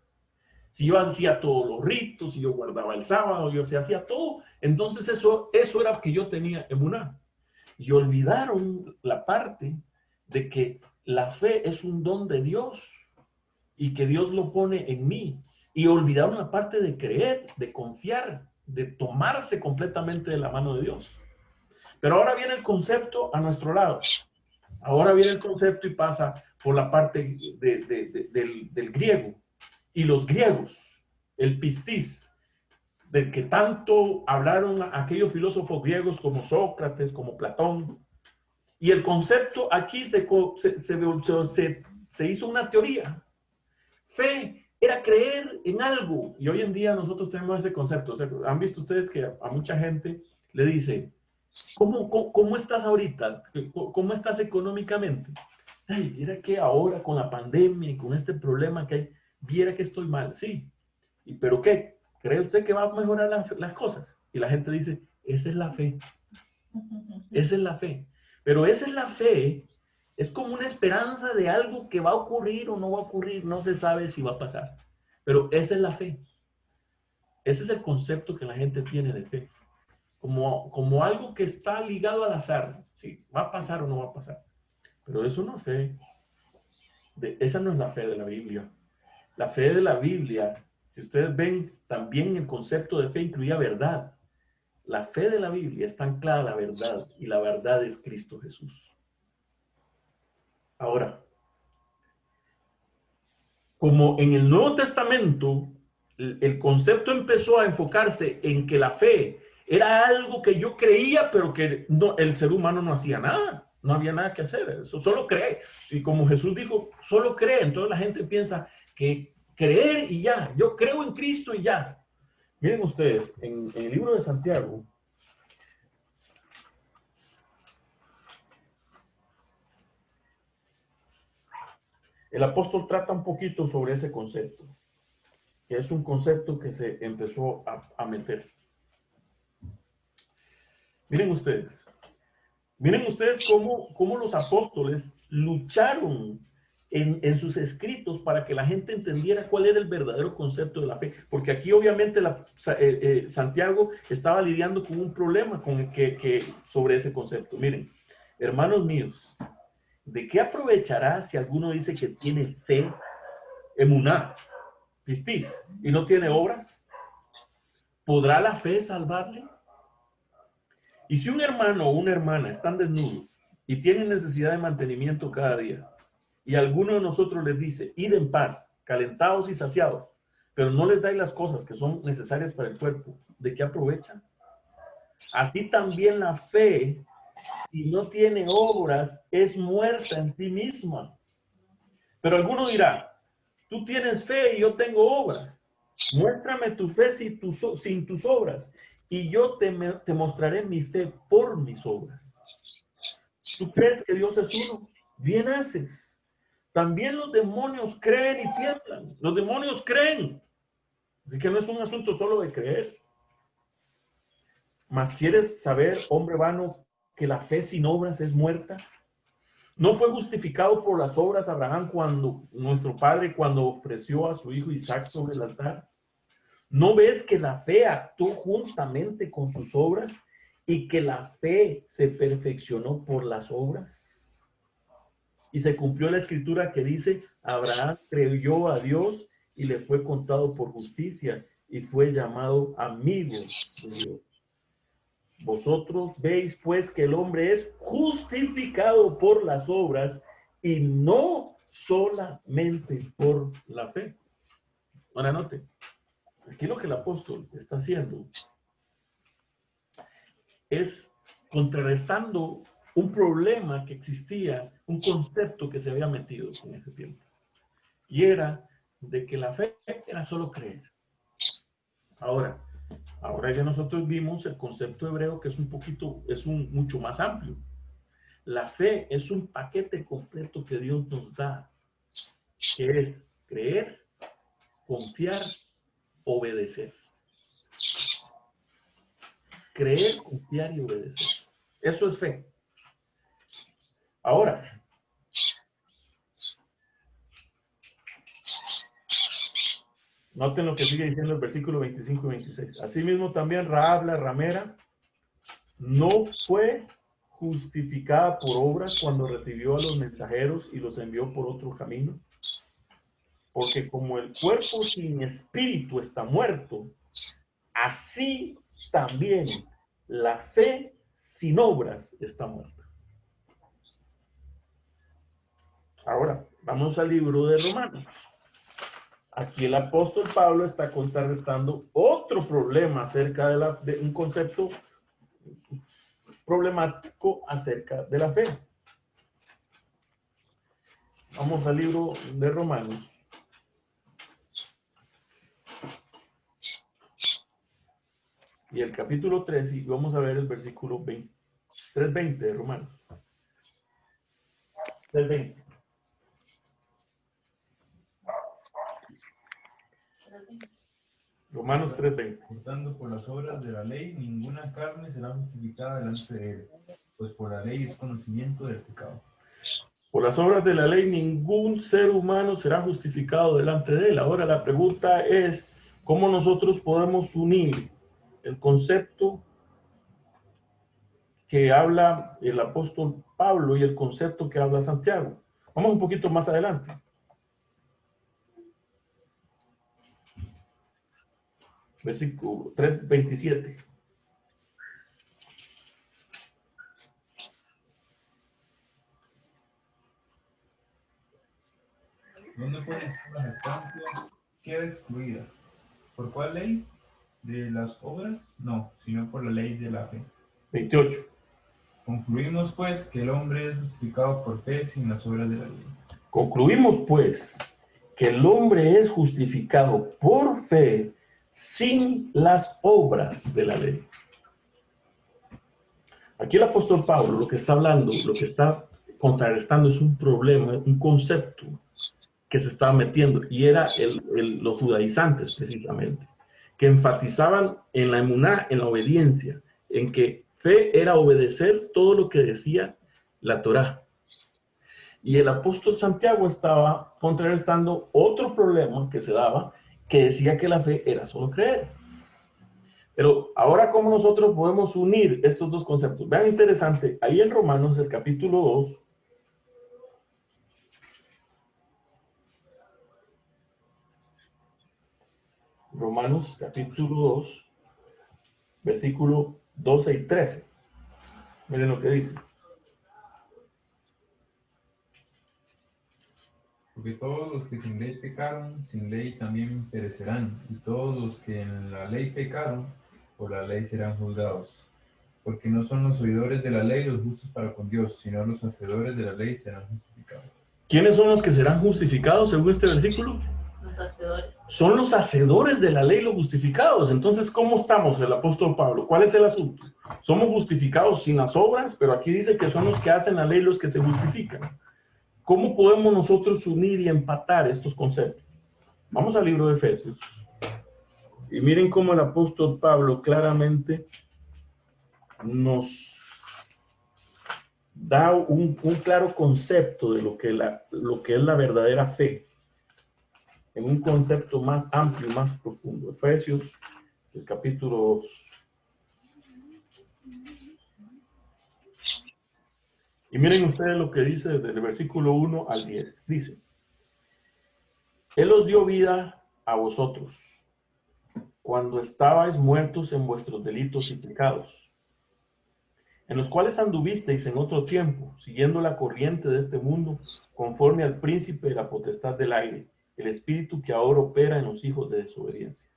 Si yo hacía todos los ritos, si yo guardaba el sábado, yo se hacía todo, entonces eso era que yo tenía emuná. Y olvidaron la parte de que la fe es un don de Dios y que Dios lo pone en mí. Y olvidaron la parte de creer, de confiar, de tomarse completamente de la mano de Dios. Pero ahora viene el concepto a nuestro lado. Ahora viene el concepto y pasa por la parte del griego. Y los griegos, el pistis, del que tanto hablaron aquellos filósofos griegos como Sócrates, como Platón. Y el concepto aquí se hizo una teoría. Fe era creer en algo. Y hoy en día nosotros tenemos ese concepto. O sea, han visto ustedes que a mucha gente le dice, ¿cómo estás ahorita? ¿Cómo estás económicamente? Ay, mira que ahora con la pandemia y con este problema que hay, viera que estoy mal. Sí. ¿Pero qué? ¿Cree usted que va a mejorar las cosas? Y la gente dice, esa es la fe. Esa es la fe. Pero esa es la fe. Es como una esperanza de algo que va a ocurrir o no va a ocurrir. No se sabe si va a pasar. Pero esa es la fe. Ese es el concepto que la gente tiene de fe. Como algo que está ligado al azar. Sí, va a pasar o no va a pasar. Pero eso no es fe. Esa no es la fe de la Biblia. La fe de la Biblia, si ustedes ven, también el concepto de fe incluía verdad. La fe de la Biblia está anclada a la verdad y la verdad es Cristo Jesús. Ahora, como en el Nuevo Testamento, el concepto empezó a enfocarse en que la fe era algo que yo creía, pero que no, el ser humano no hacía nada. No había nada que hacer. Eso solo cree. Y como Jesús dijo, solo cree. Entonces la gente piensa que creer y ya. Yo creo en Cristo y ya. Miren ustedes, en el libro de Santiago, el apóstol trata un poquito sobre ese concepto, que es un concepto que se empezó a meter. Miren ustedes cómo los apóstoles lucharon en sus escritos para que la gente entendiera cuál era el verdadero concepto de la fe. Porque aquí obviamente Santiago estaba lidiando con un problema sobre ese concepto. Miren, hermanos míos, ¿de qué aprovechará si alguno dice que tiene fe, emuná, pistis, y no tiene obras? ¿Podrá la fe salvarle? Y si un hermano o una hermana están desnudos y tienen necesidad de mantenimiento cada día, y alguno de nosotros les dice, id en paz, calentados y saciados, pero no les dais las cosas que son necesarias para el cuerpo, ¿de qué aprovechan? Así también la fe, si no tiene obras, es muerta en sí misma. Pero alguno dirá, tú tienes fe y yo tengo obras. Muéstrame tu fe sin tus obras, y yo te mostraré mi fe por mis obras. ¿Tú crees que Dios es uno? Bien haces. También los demonios creen y tiemblan. Los demonios creen. Así que no es un asunto solo de creer. Mas ¿quieres saber, hombre vano, que la fe sin obras es muerta? ¿No fue justificado por las obras Abraham nuestro padre, cuando ofreció a su hijo Isaac sobre el altar? ¿No ves que la fe actuó juntamente con sus obras y que la fe se perfeccionó por las obras? Y se cumplió la escritura que dice, Abraham creyó a Dios y le fue contado por justicia y fue llamado amigo de Dios. Vosotros veis pues que el hombre es justificado por las obras y no solamente por la fe. Ahora note, aquí lo que el apóstol está haciendo es contrarrestando un problema que existía, un concepto que se había metido en ese tiempo. Y era de que la fe era solo creer. Ahora ya nosotros vimos el concepto hebreo que es mucho más amplio. La fe es un paquete completo que Dios nos da, que es creer, confiar, obedecer. Creer, confiar y obedecer. Eso es fe. Ahora, noten lo que sigue diciendo el versículo 25 y 26. Asimismo también Rahab la ramera no fue justificada por obras cuando recibió a los mensajeros y los envió por otro camino. Porque como el cuerpo sin espíritu está muerto, así también la fe sin obras está muerta. Ahora, vamos al libro de Romanos. Aquí el apóstol Pablo está contrarrestando otro problema acerca de un concepto problemático acerca de la fe. Vamos al libro de Romanos. Y el capítulo 3, y vamos a ver el versículo 3:20 de Romanos. 3:20. Romanos 3:20. Portando por las obras de la ley, ninguna carne será justificada delante de él, pues por la ley es conocimiento del pecado. Por las obras de la ley, ningún ser humano será justificado delante de él. Ahora la pregunta es, ¿cómo nosotros podemos unir el concepto que habla el apóstol Pablo y el concepto que habla Santiago? Vamos un poquito más adelante. Versículo 3:27. ¿Dónde pues está la jactancia? Queda excluida. ¿Por cuál ley? ¿De las obras? No, sino por la ley de la fe. 28. Concluimos pues que el hombre es justificado por fe sin las obras de la ley. Concluimos pues que el hombre es justificado por fe sin las obras de la ley. Aquí el apóstol Pablo lo que está hablando, lo que está contrarrestando es un problema, un concepto que se estaba metiendo, y era los judaizantes precisamente, que enfatizaban en la emuná, en la obediencia, en que fe era obedecer todo lo que decía la Torá. Y el apóstol Santiago estaba contrarrestando otro problema que se daba, que decía que la fe era solo creer. Pero ahora, ¿cómo nosotros podemos unir estos dos conceptos? Vean, interesante, ahí en Romanos, el capítulo 2, Romanos capítulo 2, versículo 12 y 13. Miren lo que dice. Porque todos los que sin ley pecaron, sin ley también perecerán. Y todos los que en la ley pecaron, por la ley serán juzgados. Porque no son los oidores de la ley los justos para con Dios, sino los hacedores de la ley serán justificados. ¿Quiénes son los que serán justificados según este versículo? Los hacedores. Son los hacedores de la ley los justificados. Entonces, ¿cómo estamos, el apóstol Pablo? ¿Cuál es el asunto? Somos justificados sin las obras, pero aquí dice que son los que hacen la ley los que se justifican. ¿Cómo podemos nosotros unir y empatar estos conceptos? Vamos al libro de Efesios. Y miren cómo el apóstol Pablo claramente nos da un claro concepto de lo que es la verdadera fe, en un concepto más amplio, más profundo. Efesios, el capítulo 2. Y miren ustedes lo que dice desde el versículo 1 al 10. Dice, Él os dio vida a vosotros, cuando estabais muertos en vuestros delitos y pecados, en los cuales anduvisteis en otro tiempo, siguiendo la corriente de este mundo, conforme al príncipe de la potestad del aire, el espíritu que ahora opera en los hijos de desobediencia,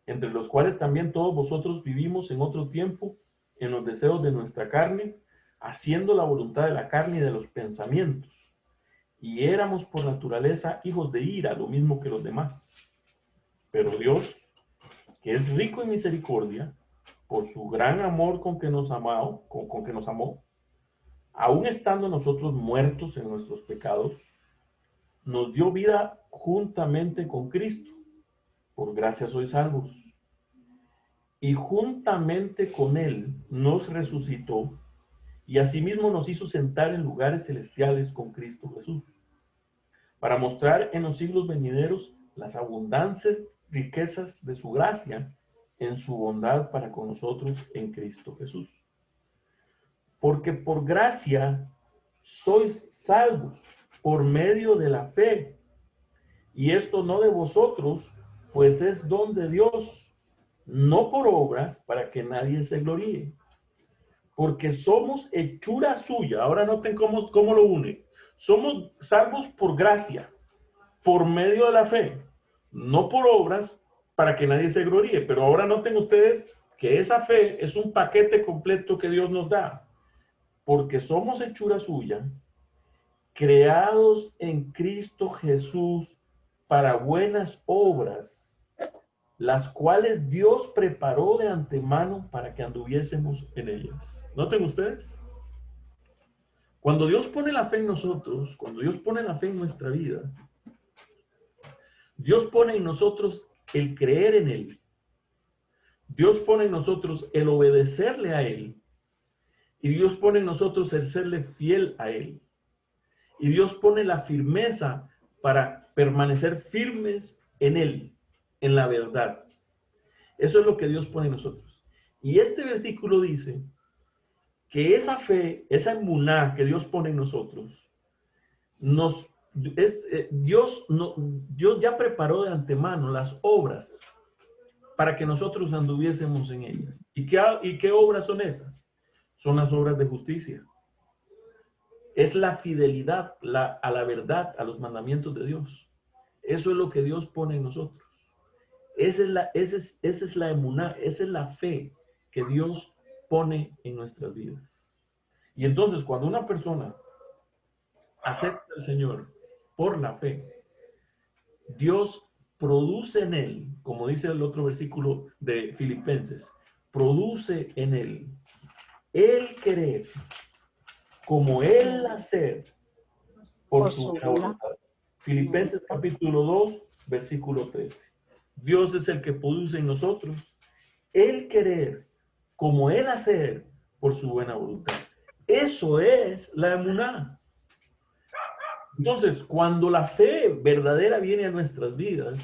entre los cuales también todos vosotros vivimos en otro tiempo, en los deseos de nuestra carne, haciendo la voluntad de la carne y de los pensamientos, y éramos por naturaleza hijos de ira, lo mismo que los demás. Pero Dios, que es rico en misericordia, por su gran amor con que nos amó, aun estando nosotros muertos en nuestros pecados, nos dio vida juntamente con Cristo. Por gracia sois salvos. Y juntamente con Él nos resucitó, y asimismo nos hizo sentar en lugares celestiales con Cristo Jesús, para mostrar en los siglos venideros las abundantes riquezas de su gracia en su bondad para con nosotros en Cristo Jesús. Porque por gracia sois salvos por medio de la fe, y esto no de vosotros, pues es don de Dios, no por obras, para que nadie se gloríe. Porque somos hechura suya. Ahora noten cómo lo une. Somos salvos por gracia, por medio de la fe, no por obras, para que nadie se gloríe. Pero ahora noten ustedes que esa fe es un paquete completo que Dios nos da. Porque somos hechura suya, creados en Cristo Jesús para buenas obras, las cuales Dios preparó de antemano para que anduviésemos en ellas. Noten ustedes, cuando Dios pone la fe en nosotros, cuando Dios pone la fe en nuestra vida, Dios pone en nosotros el creer en Él. Dios pone en nosotros el obedecerle a Él. Y Dios pone en nosotros el serle fiel a Él. Y Dios pone la firmeza para permanecer firmes en Él, en la verdad. Eso es lo que Dios pone en nosotros. Y este versículo dice que esa fe, esa emuná que Dios pone en nosotros, Dios ya preparó de antemano las obras para que nosotros anduviésemos en ellas. ¿Y qué obras son esas? Son las obras de justicia. Es la fidelidad a la verdad, a los mandamientos de Dios. Eso es lo que Dios pone en nosotros. Esa es la emuná, esa es la fe que Dios pone en nuestras vidas. Y entonces cuando una persona acepta al Señor por la fe, Dios produce en él, como dice el otro versículo de Filipenses, produce en él el querer como el hacer por su voluntad. Filipenses capítulo 2, versículo 13. Dios es el que produce en nosotros el querer como el hacer por su buena voluntad. Eso es la emuná. Entonces, cuando la fe verdadera viene a nuestras vidas,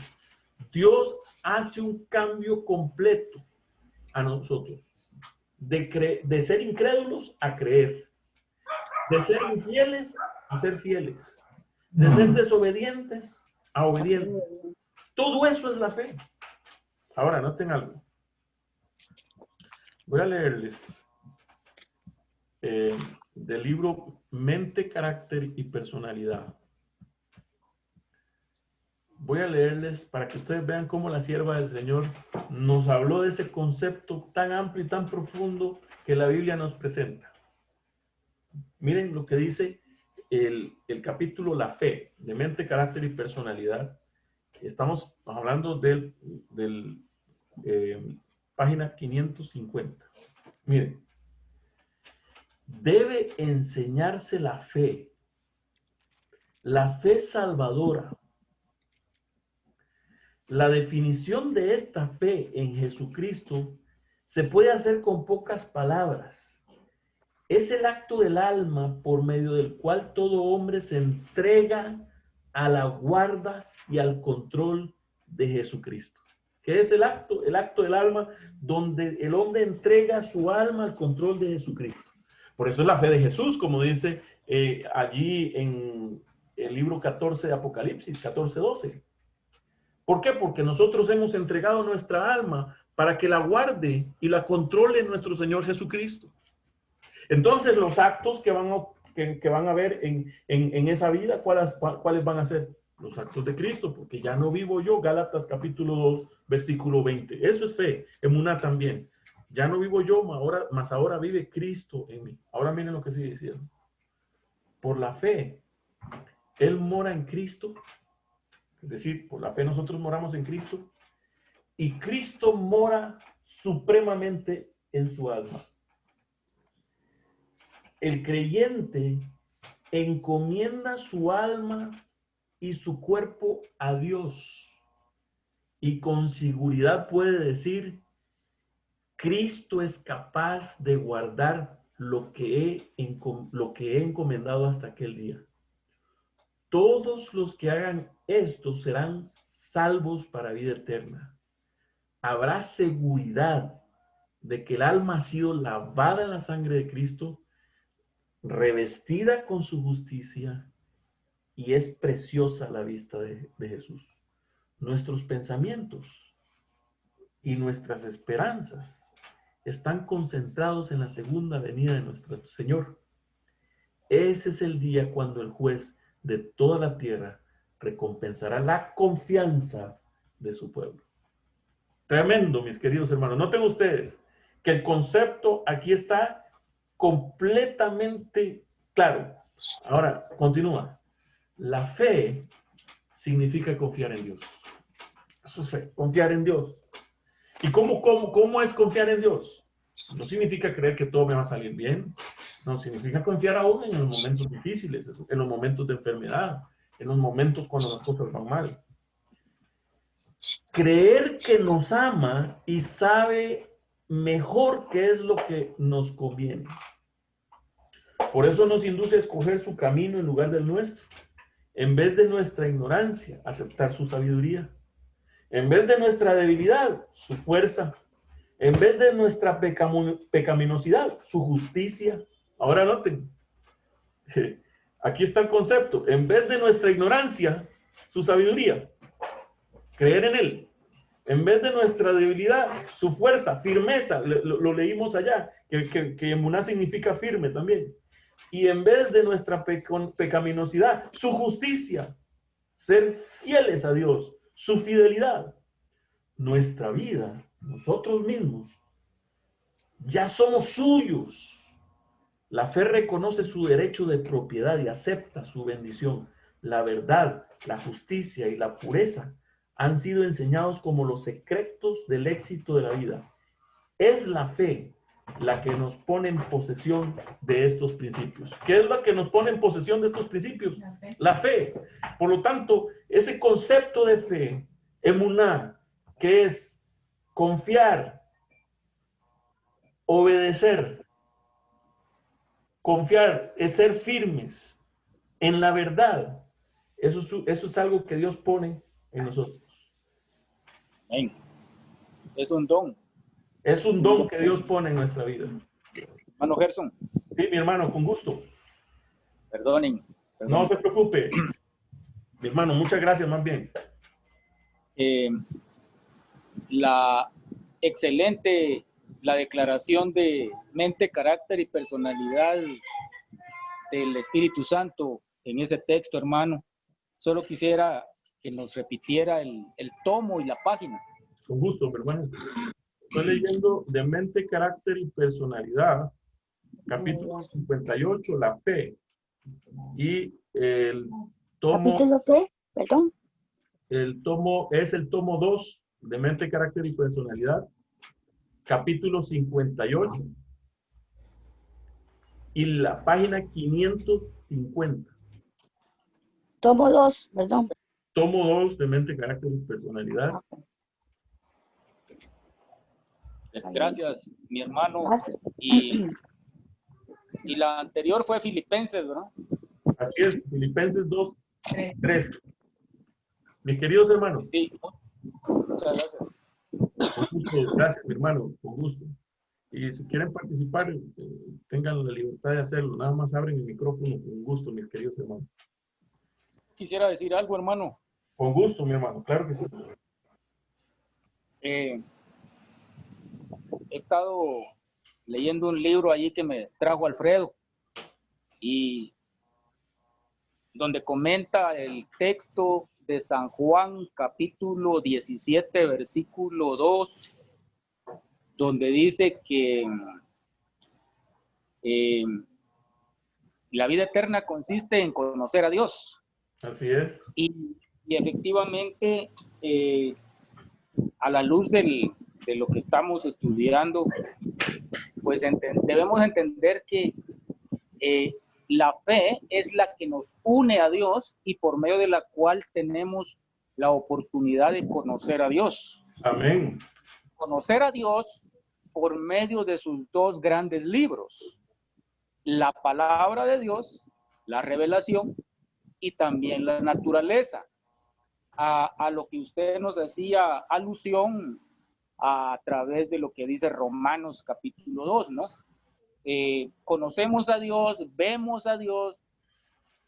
Dios hace un cambio completo a nosotros. De ser incrédulos a creer. De ser infieles a ser fieles. De ser desobedientes a obedientes. Todo eso es la fe. Ahora, noten algo. Voy a leerles del libro Mente, Carácter y Personalidad. Voy a leerles para que ustedes vean cómo la sierva del Señor nos habló de ese concepto tan amplio y tan profundo que la Biblia nos presenta. Miren lo que dice el capítulo La Fe, de Mente, Carácter y Personalidad. Estamos hablando del página 550. Miren. Debe enseñarse la fe salvadora. La definición de esta fe en Jesucristo se puede hacer con pocas palabras. Es el acto del alma por medio del cual todo hombre se entrega a la guarda y al control de Jesucristo. ¿Qué es el acto? El acto del alma donde el hombre entrega su alma al control de Jesucristo. Por eso es la fe de Jesús, como dice allí en el libro 14 de Apocalipsis, 14:12. ¿Por qué? Porque nosotros hemos entregado nuestra alma para que la guarde y la controle nuestro Señor Jesucristo. Entonces, los actos que van a ver en esa vida, ¿cuáles van a ser? Los actos de Cristo, porque ya no vivo yo, Gálatas capítulo 2, versículo 20. Eso es fe, emuná también. Ya no vivo yo, mas ahora vive Cristo en mí. Ahora miren lo que sigue diciendo. Por la fe, Él mora en Cristo. Es decir, por la fe nosotros moramos en Cristo. Y Cristo mora supremamente en su alma. El creyente encomienda su alma y su cuerpo a Dios. Y con seguridad puede decir: Cristo es capaz de guardar lo que he encomendado hasta aquel día. Todos los que hagan esto serán salvos para vida eterna. Habrá seguridad de que el alma ha sido lavada en la sangre de Cristo, revestida con su justicia, y es preciosa a la vista de Jesús. Nuestros pensamientos y nuestras esperanzas están concentrados en la segunda venida de nuestro Señor. Ese es el día cuando el juez de toda la tierra recompensará la confianza de su pueblo. Tremendo, mis queridos hermanos. Noten ustedes que el concepto aquí está completamente claro. Ahora, continúa. La fe significa confiar en Dios. Eso es fe, confiar en Dios. ¿Y cómo es confiar en Dios? No significa creer que todo me va a salir bien. No, significa confiar aún en los momentos difíciles, en los momentos de enfermedad, en los momentos cuando las cosas van mal. Creer que nos ama y sabe mejor qué es lo que nos conviene. Por eso nos induce a escoger su camino en lugar del nuestro. En vez de nuestra ignorancia, aceptar su sabiduría. En vez de nuestra debilidad, su fuerza. En vez de nuestra pecaminosidad, su justicia. Ahora noten, aquí está el concepto. En vez de nuestra ignorancia, su sabiduría. Creer en Él. En vez de nuestra debilidad, su fuerza, firmeza. Lo leímos allá, que emuná significa firme también. Y en vez de nuestra pecaminosidad, su justicia. Ser fieles a Dios. Su fidelidad. Nuestra vida, nosotros mismos, ya somos suyos. La fe reconoce su derecho de propiedad y acepta su bendición. La verdad, la justicia y la pureza han sido enseñados como los secretos del éxito de la vida. Es la fe la que nos pone en posesión de estos principios. ¿Qué es la que nos pone en posesión de estos principios? La fe. Por lo tanto, ese concepto de fe, emuná, que es confiar, obedecer. Confiar es ser firmes en la verdad. Eso es algo que Dios pone en nosotros. Amén. Es un don. Es un don que Dios pone en nuestra vida. Hermano Gerson. Sí, mi hermano, con gusto. Perdonen. No se preocupe. Mi hermano, muchas gracias más bien. La excelente la declaración de mente, carácter y personalidad del Espíritu Santo en ese texto, hermano. Solo quisiera que nos repitiera el tomo y la página. Con gusto, mi hermano. Estoy leyendo de mente, carácter y personalidad, capítulo 58, la fe. Y el tomo... ¿Capítulo qué? Perdón. El tomo es el tomo 2 de mente, carácter y personalidad, capítulo 58. Y la página 550. Tomo 2, perdón. Tomo 2 de mente, carácter y personalidad. Gracias, mi hermano. Gracias. Y la anterior fue Filipenses, ¿verdad? Así es, Filipenses 2, 3. Mis queridos hermanos. Sí, muchas gracias. Con gusto, gracias, mi hermano, con gusto. Y si quieren participar, tengan la libertad de hacerlo. Nada más abren el micrófono con gusto, mis queridos hermanos. Quisiera decir algo, hermano. Con gusto, mi hermano, claro que sí. He estado leyendo un libro allí que me trajo Alfredo y donde comenta el texto de San Juan, capítulo 17, versículo 2, donde dice que la vida eterna consiste en conocer a Dios. Así es. Y efectivamente, a la luz de lo que estamos estudiando, pues debemos entender que la fe es la que nos une a Dios y por medio de la cual tenemos la oportunidad de conocer a Dios. Amén. Conocer a Dios por medio de sus dos grandes libros, la palabra de Dios, la revelación y también la naturaleza. A lo que usted nos hacía alusión a través de lo que dice Romanos capítulo 2, ¿no? Conocemos a Dios, vemos a Dios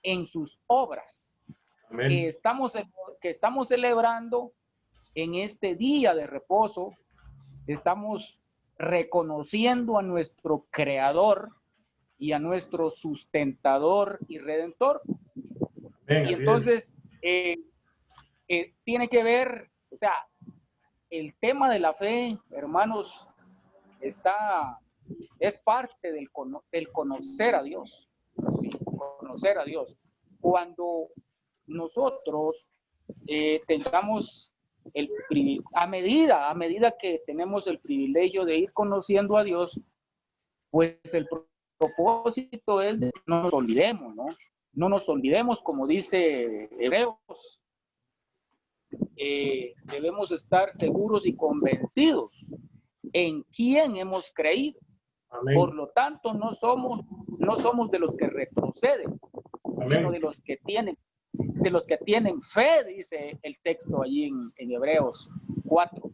en sus obras. Amén. Que estamos celebrando en este día de reposo. Estamos reconociendo a nuestro Creador y a nuestro sustentador y Redentor. Amén, y entonces tiene que ver, o sea, el tema de la fe, hermanos, es parte del conocer a Dios. ¿Sí? Conocer a Dios. Cuando nosotros tengamos a medida que tenemos el privilegio de ir conociendo a Dios, pues el propósito es de que no nos olvidemos, ¿no? No nos olvidemos, como dice Hebreos. Debemos estar seguros y convencidos en quién hemos creído. Amén. Por lo tanto, no somos de los que retroceden, Amén. sino de los que tienen fe, dice el texto allí en Hebreos 4.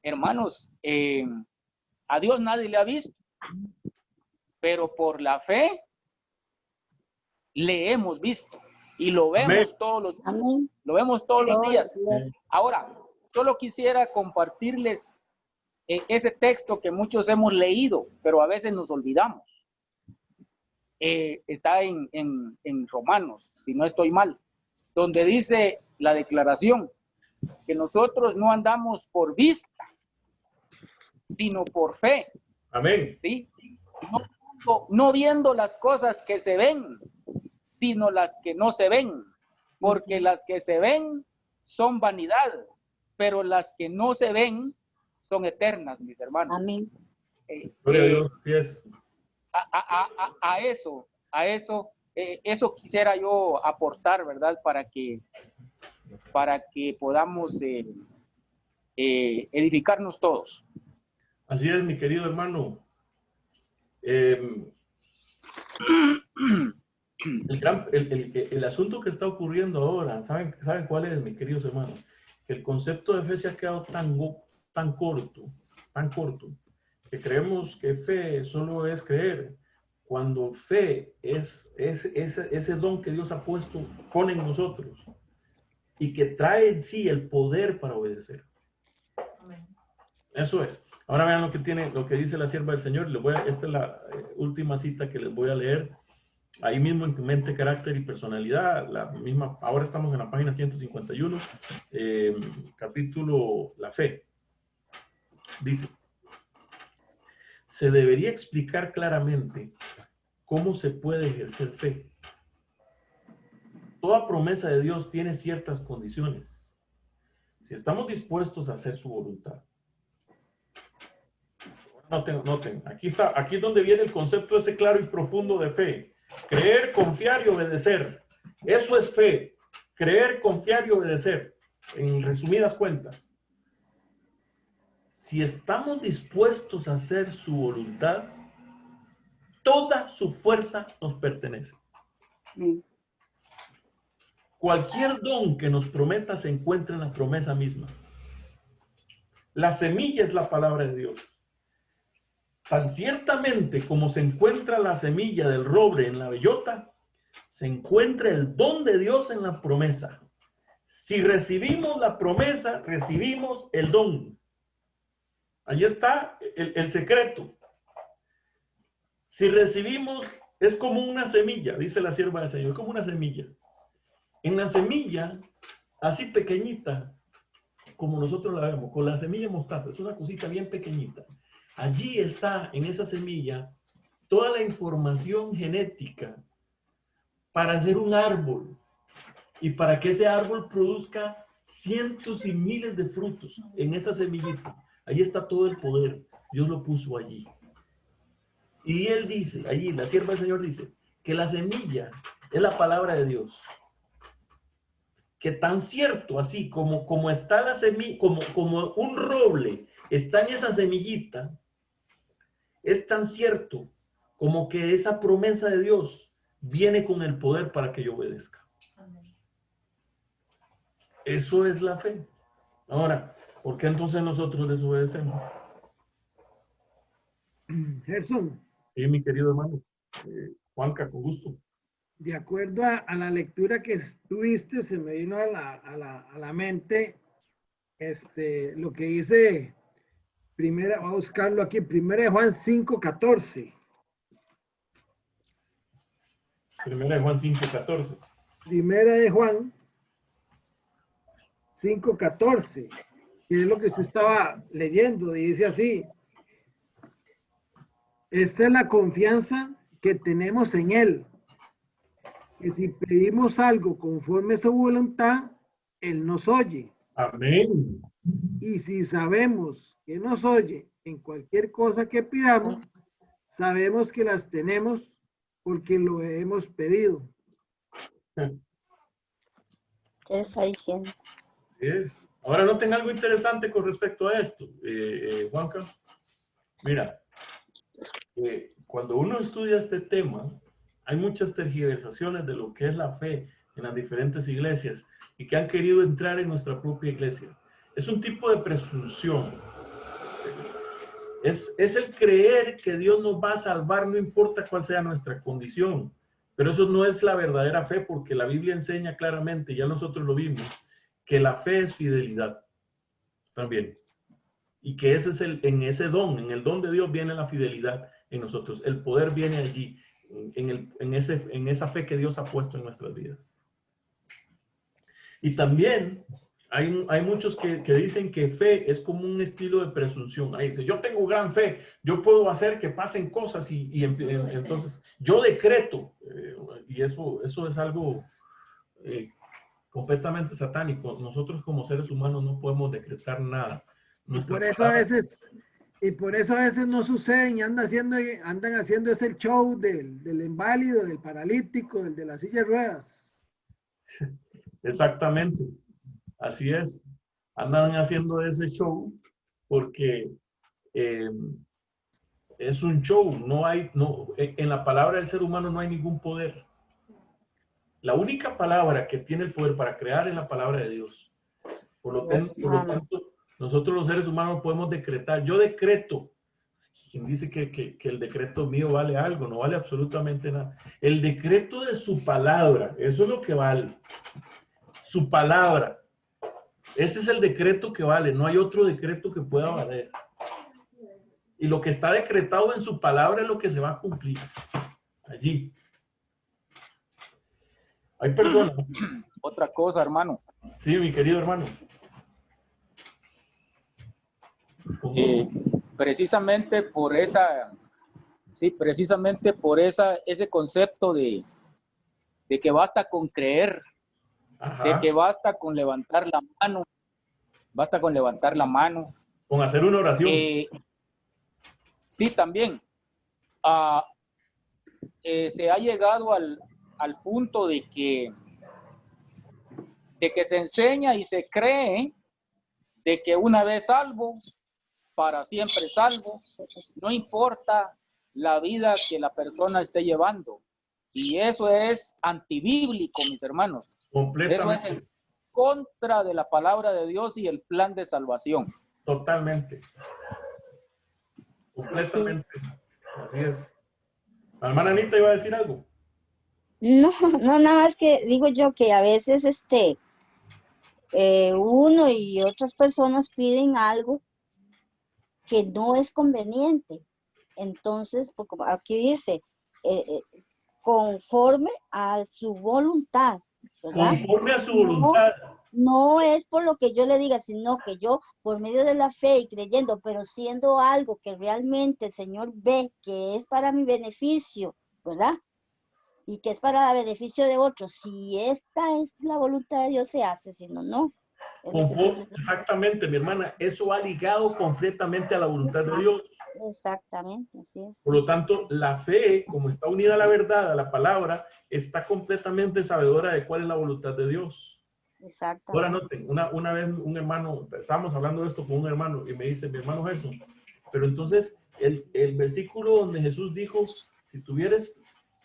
Hermanos, a Dios nadie le ha visto, pero por la fe le hemos visto y lo vemos Amén. todos los días. Amén. Lo vemos todos los días. Amén. Ahora, solo quisiera compartirles ese texto que muchos hemos leído, pero a veces nos olvidamos. Está en Romanos, si no estoy mal, donde dice la declaración que nosotros no andamos por vista, sino por fe. Amén. ¿Sí? No viendo las cosas que se ven, sino las que no se ven, porque las que se ven son vanidad, pero las que no se ven son eternas, mis hermanos. Amén. Gloria a Dios, así es. Eso quisiera yo aportar, ¿verdad? Para que podamos edificarnos todos. Así es, mi querido hermano. El asunto que está ocurriendo ahora, ¿saben cuál es, mis queridos hermanos? El concepto de fe se ha quedado tan corto, que creemos que fe solo es creer, cuando fe es ese don que Dios pone en nosotros y que trae en sí el poder para obedecer. Eso es. Ahora vean lo que dice la sierva del Señor. Esta es la última cita que les voy a leer. Ahí mismo en mente, carácter y personalidad, la misma, ahora estamos en la página 151, capítulo La Fe. Dice, se debería explicar claramente cómo se puede ejercer fe. Toda promesa de Dios tiene ciertas condiciones. Si estamos dispuestos a hacer su voluntad. Noten, aquí es donde viene el concepto ese claro y profundo de fe. Creer, confiar y obedecer. Eso es fe. Creer, confiar y obedecer. En resumidas cuentas. Si estamos dispuestos a hacer su voluntad, toda su fuerza nos pertenece. Cualquier don que nos prometa se encuentra en la promesa misma. La semilla es la palabra de Dios. Tan ciertamente como se encuentra la semilla del roble en la bellota, se encuentra el don de Dios en la promesa. Si recibimos la promesa, recibimos el don. Allí está el secreto. Si recibimos, es como una semilla, dice la sierva del Señor, es como una semilla. En la semilla, así pequeñita, como nosotros la vemos, con la semilla de mostaza, es una cosita bien pequeñita. Allí está, en esa semilla, toda la información genética para hacer un árbol y para que ese árbol produzca cientos y miles de frutos en esa semillita. Allí está todo el poder. Dios lo puso allí. Y él dice, allí, la sierva del Señor dice, que la semilla es la palabra de Dios. Que tan cierto así como está la semilla, como un roble está en esa semillita, es tan cierto como que esa promesa de Dios viene con el poder para que yo obedezca. Eso es la fe. Ahora, ¿por qué entonces nosotros desobedecemos? Gerson. Sí, mi querido hermano. Juanca, con gusto. De acuerdo a la lectura que tuviste, se me vino a la mente lo que dice primera, voy a buscarlo aquí, primera de Juan 5:14. Primera de Juan 5:14. Primera de Juan 5:14, que es lo que se estaba leyendo, y dice así: esta es la confianza que tenemos en Él, que si pedimos algo conforme a su voluntad, Él nos oye. Amén. Y si sabemos que nos oye en cualquier cosa que pidamos, sabemos que las tenemos porque lo hemos pedido. ¿Qué está diciendo? Así es. Ahora noten algo interesante con respecto a esto, Juanca. Mira, cuando uno estudia este tema, hay muchas tergiversaciones de lo que es la fe en las diferentes iglesias y que han querido entrar en nuestra propia iglesia. Es un tipo de presunción. Es el creer que Dios nos va a salvar, no importa cuál sea nuestra condición. Pero eso no es la verdadera fe, porque la Biblia enseña claramente, ya nosotros lo vimos, que la fe es fidelidad también. Y que ese es en el don de Dios viene la fidelidad en nosotros. El poder viene allí, en esa fe que Dios ha puesto en nuestras vidas. Y también hay muchos que dicen que fe es como un estilo de presunción. Ahí dice, yo tengo gran fe, yo puedo hacer que pasen cosas y entonces yo decreto. Y eso es algo completamente satánico. Nosotros como seres humanos no podemos decretar nada. Y por eso a veces no suceden y andan haciendo ese show del inválido, del paralítico, del de la silla de ruedas. Exactamente. Así es. Andan haciendo ese show porque es un show. En la palabra del ser humano no hay ningún poder. La única palabra que tiene el poder para crear es la palabra de Dios. Por lo tanto, nosotros los seres humanos podemos decretar. Yo decreto. Quien dice que el decreto mío vale algo, no vale absolutamente nada. El decreto de su palabra, eso es lo que vale. Su palabra. Ese es el decreto que vale, no hay otro decreto que pueda valer. Y lo que está decretado en su palabra es lo que se va a cumplir allí. Hay personas. Otra cosa, hermano. Sí, mi querido hermano. Precisamente por esa, ese concepto de que basta con creer, Ajá. de que basta con levantar la mano, Con hacer una oración. Sí, también. Se ha llegado al punto de que se enseña y se cree de que una vez salvo, para siempre salvo, no importa la vida que la persona esté llevando. Y eso es antibíblico, mis hermanos. Completamente. Eso es en contra de la palabra de Dios y el plan de salvación. Totalmente. Completamente. Así es. La hermana Anita iba a decir algo. No, nada más que digo yo que a veces uno y otras personas piden algo que no es conveniente. Entonces, pues, como aquí dice, conforme a su voluntad, ¿verdad? Conforme a su voluntad. No es por lo que yo le diga, sino que yo, por medio de la fe y creyendo, pero siendo algo que realmente el Señor ve que es para mi beneficio, ¿verdad? Y que es para el beneficio de otros. Si esta es la voluntad de Dios, se hace, si no, no. Exactamente, mi hermana. Eso va ligado completamente a la voluntad de Dios. Exactamente, así es. Por lo tanto, la fe, como está unida a la verdad, a la palabra, está completamente sabedora de cuál es la voluntad de Dios. Exactamente. Ahora noten, una vez un hermano, estábamos hablando de esto con un hermano y me dice, mi hermano Gerson, pero entonces el versículo donde Jesús dijo, si tuvieras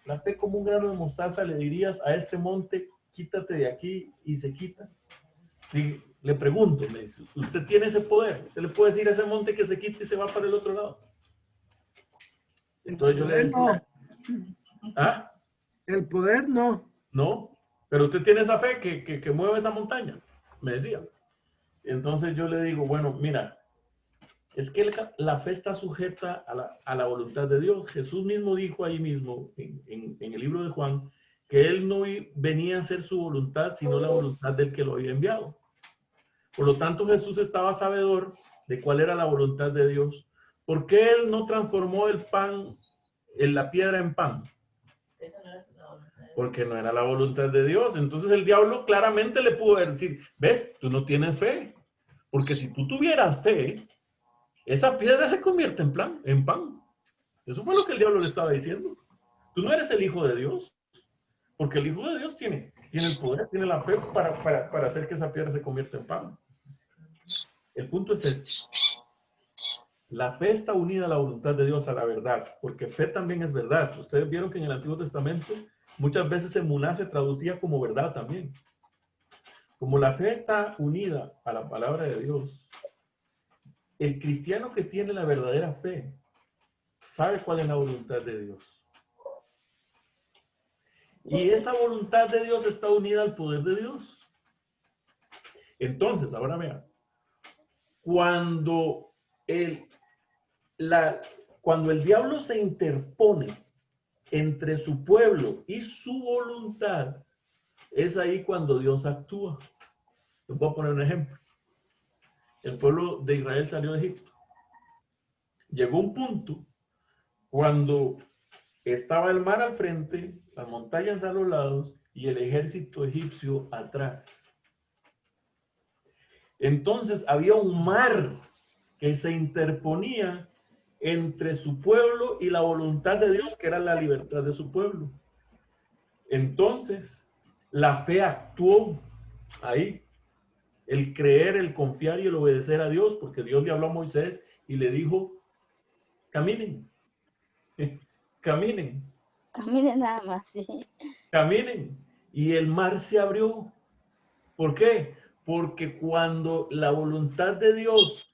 la fe como un grano de mostaza, le dirías a este monte, quítate de aquí, y se quita. Y le pregunto, me dice, ¿usted tiene ese poder? ¿Usted le puede decir a ese monte que se quite y se va para el otro lado? Entonces yo le decía, ¿ah? El poder no. No, pero usted tiene esa fe que mueve esa montaña, me decía. Entonces yo le digo, bueno, mira, es que la fe está sujeta a la voluntad de Dios. Jesús mismo dijo ahí mismo, en el libro de Juan, que él no venía a hacer su voluntad, sino la voluntad del que lo había enviado. Por lo tanto, Jesús estaba sabedor de cuál era la voluntad de Dios. ¿Por qué él no transformó el pan, la piedra en pan? Porque no era la voluntad de Dios. Entonces el diablo claramente le pudo decir, ves, tú no tienes fe. Porque si tú tuvieras fe, esa piedra se convierte en pan. Eso fue lo que el diablo le estaba diciendo. Tú no eres el hijo de Dios. Porque el hijo de Dios tiene el poder, tiene la fe para hacer que esa piedra se convierta en pan. El punto es este. La fe está unida a la voluntad de Dios, a la verdad. Porque fe también es verdad. Ustedes vieron que en el Antiguo Testamento muchas veces emuná se traducía como verdad también. Como la fe está unida a la palabra de Dios, el cristiano que tiene la verdadera fe sabe cuál es la voluntad de Dios. Y esa voluntad de Dios está unida al poder de Dios. Entonces, ahora vean, cuando el diablo se interpone entre su pueblo y su voluntad, es ahí cuando Dios actúa. Les voy a poner un ejemplo. El pueblo de Israel salió de Egipto. Llegó un punto cuando estaba el mar al frente, las montañas a los lados y el ejército egipcio atrás. Entonces había un mar que se interponía entre su pueblo y la voluntad de Dios, que era la libertad de su pueblo. Entonces, la fe actuó ahí. El creer, el confiar y el obedecer a Dios, porque Dios le habló a Moisés y le dijo, caminen, caminen. Caminen nada más, sí. Caminen. Y el mar se abrió. ¿Por qué? Porque cuando la voluntad de Dios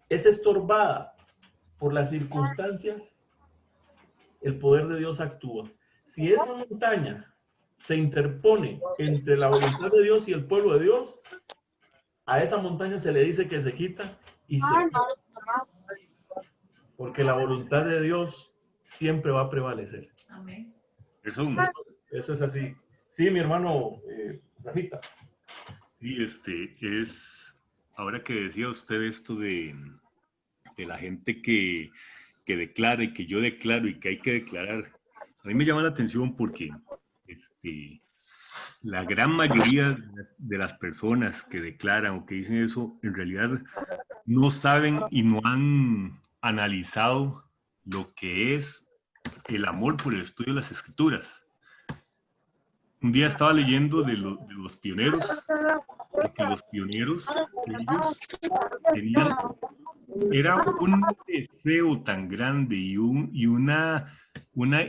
es estorbada por las circunstancias, el poder de Dios actúa. Si esa montaña se interpone entre la voluntad de Dios y el pueblo de Dios, A esa montaña se le dice que se quita y se quita. Porque la voluntad de Dios siempre va a prevalecer. Amén. Eso es así. Sí, mi hermano Rafita. Sí, ahora que decía usted esto de la gente que declara y que yo declaro y que hay que declarar, a mí me llama la atención porque la gran mayoría de las personas que declaran o que dicen eso, en realidad no saben y no han analizado lo que es el amor por el estudio de las Escrituras. Un día estaba leyendo de los pioneros, porque los pioneros, ellos tenían, era un deseo tan grande y un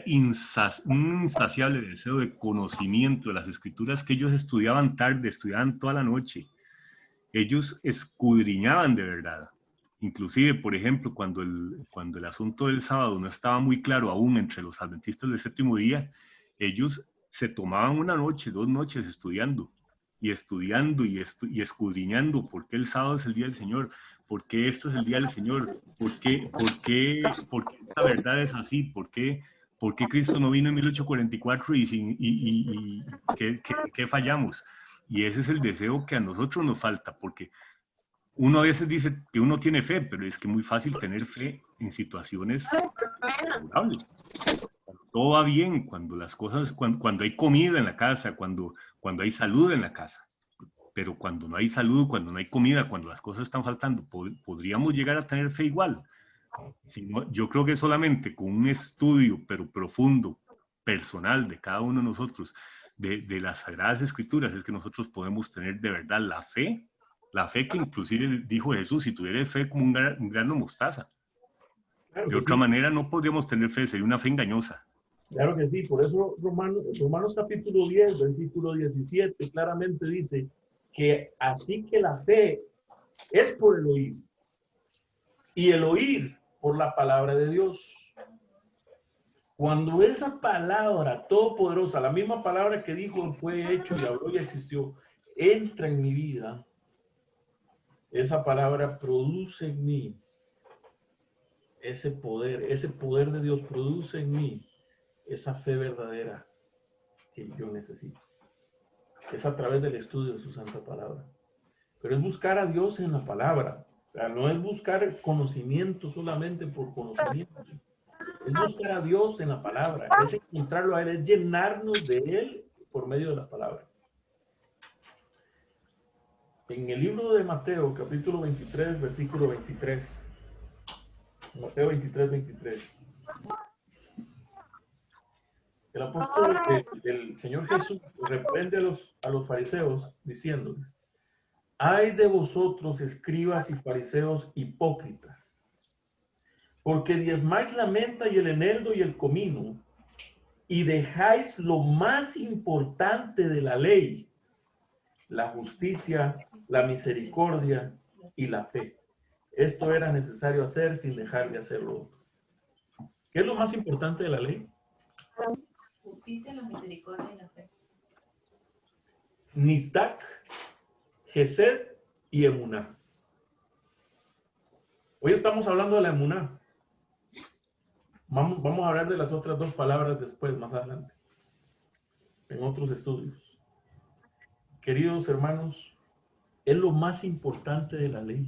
insaciable deseo de conocimiento de las Escrituras que ellos estudiaban tarde, estudiaban toda la noche. Ellos escudriñaban de verdad. Inclusive, por ejemplo, cuando el asunto del sábado no estaba muy claro aún entre los adventistas del séptimo día, ellos se tomaban una noche, 2 noches estudiando y escudriñando por qué el sábado es el día del Señor, por qué esto es el día del Señor, por qué esta verdad es así, por qué Cristo no vino en 1844 y ¿qué fallamos? Y ese es el deseo que a nosotros nos falta, porque uno a veces dice que uno tiene fe, pero es que es muy fácil tener fe en situaciones favorables. Todo va bien, cuando las cosas, cuando hay comida en la casa, cuando hay salud en la casa. Pero cuando no hay salud, cuando no hay comida, cuando las cosas están faltando, podríamos llegar a tener fe igual. Yo creo que solamente con un estudio, pero profundo, personal de cada uno de nosotros, de las Sagradas Escrituras, es que nosotros podemos tener de verdad la fe que inclusive dijo Jesús, si tuviera fe como un grano de mostaza. Claro de otra manera no podríamos tener fe, sería una fe engañosa. Claro que sí, por eso Romanos capítulo 10, versículo 17, claramente dice que así que la fe es por el oír, y el oír por la palabra de Dios. Cuando esa palabra todopoderosa, la misma palabra que dijo fue hecho y habló y existió, entra en mi vida, esa palabra produce en mí ese poder de Dios produce en mí esa fe verdadera que yo necesito. Es a través del estudio de su santa palabra. Pero es buscar a Dios en la palabra. O sea, no es buscar conocimiento solamente por conocimiento. Es buscar a Dios en la palabra. Es encontrarlo a Él, es llenarnos de Él por medio de la palabra. En el libro de Mateo, capítulo 23, versículo 23. Mateo 23, 23. El apóstol, el Señor Jesús reprende a los fariseos diciéndoles: ay de vosotros, escribas y fariseos hipócritas, porque diezmáis la menta y el eneldo y el comino, y dejáis lo más importante de la ley, la justicia, la misericordia y la fe. Esto era necesario hacer sin dejar de hacerlo. ¿Qué es lo más importante de la ley? Justicia, la misericordia y la fe. Nisdak, Gesed y Emuná. Hoy estamos hablando de la Emuná. Vamos a hablar de las otras 2 palabras después, más adelante, en otros estudios. Queridos hermanos, es lo más importante de la ley.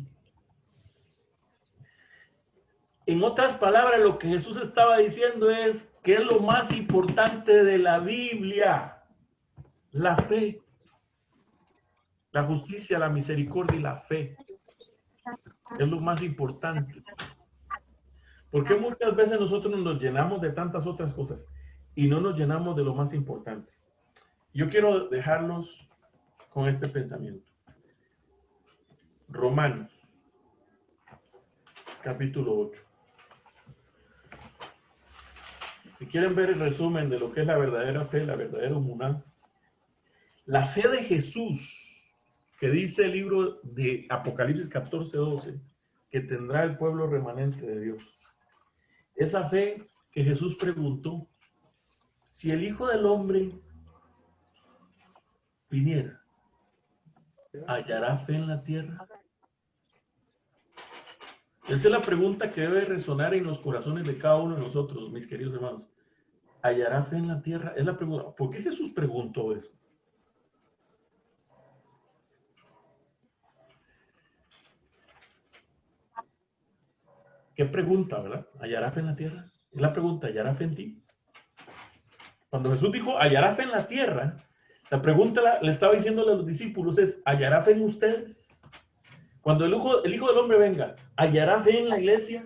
En otras palabras, lo que Jesús estaba diciendo es que es lo más importante de la Biblia: la fe, la justicia, la misericordia y la fe. Es lo más importante. Porque muchas veces nosotros nos llenamos de tantas otras cosas y no nos llenamos de lo más importante. Yo quiero dejarlos con este pensamiento. Romanos, capítulo 8. Si quieren ver el resumen de lo que es la verdadera fe, la verdadera emuná, la fe de Jesús, que dice el libro de Apocalipsis 14:12, que tendrá el pueblo remanente de Dios. Esa fe que Jesús preguntó: si el Hijo del Hombre viniera, ¿hallará fe en la tierra? Esa es la pregunta que debe resonar en los corazones de cada uno de nosotros, mis queridos hermanos. ¿Hallará fe en la tierra? Es la pregunta. ¿Por qué Jesús preguntó eso? ¿Qué pregunta, verdad? ¿Hallará fe en la tierra? Es la pregunta, ¿hallará fe en ti? Cuando Jesús dijo, ¿hallará fe en la tierra? La pregunta le estaba diciendo a los discípulos es, ¿hallará fe en ustedes? Cuando el Hijo del Hombre venga, ¿hallará fe en la iglesia?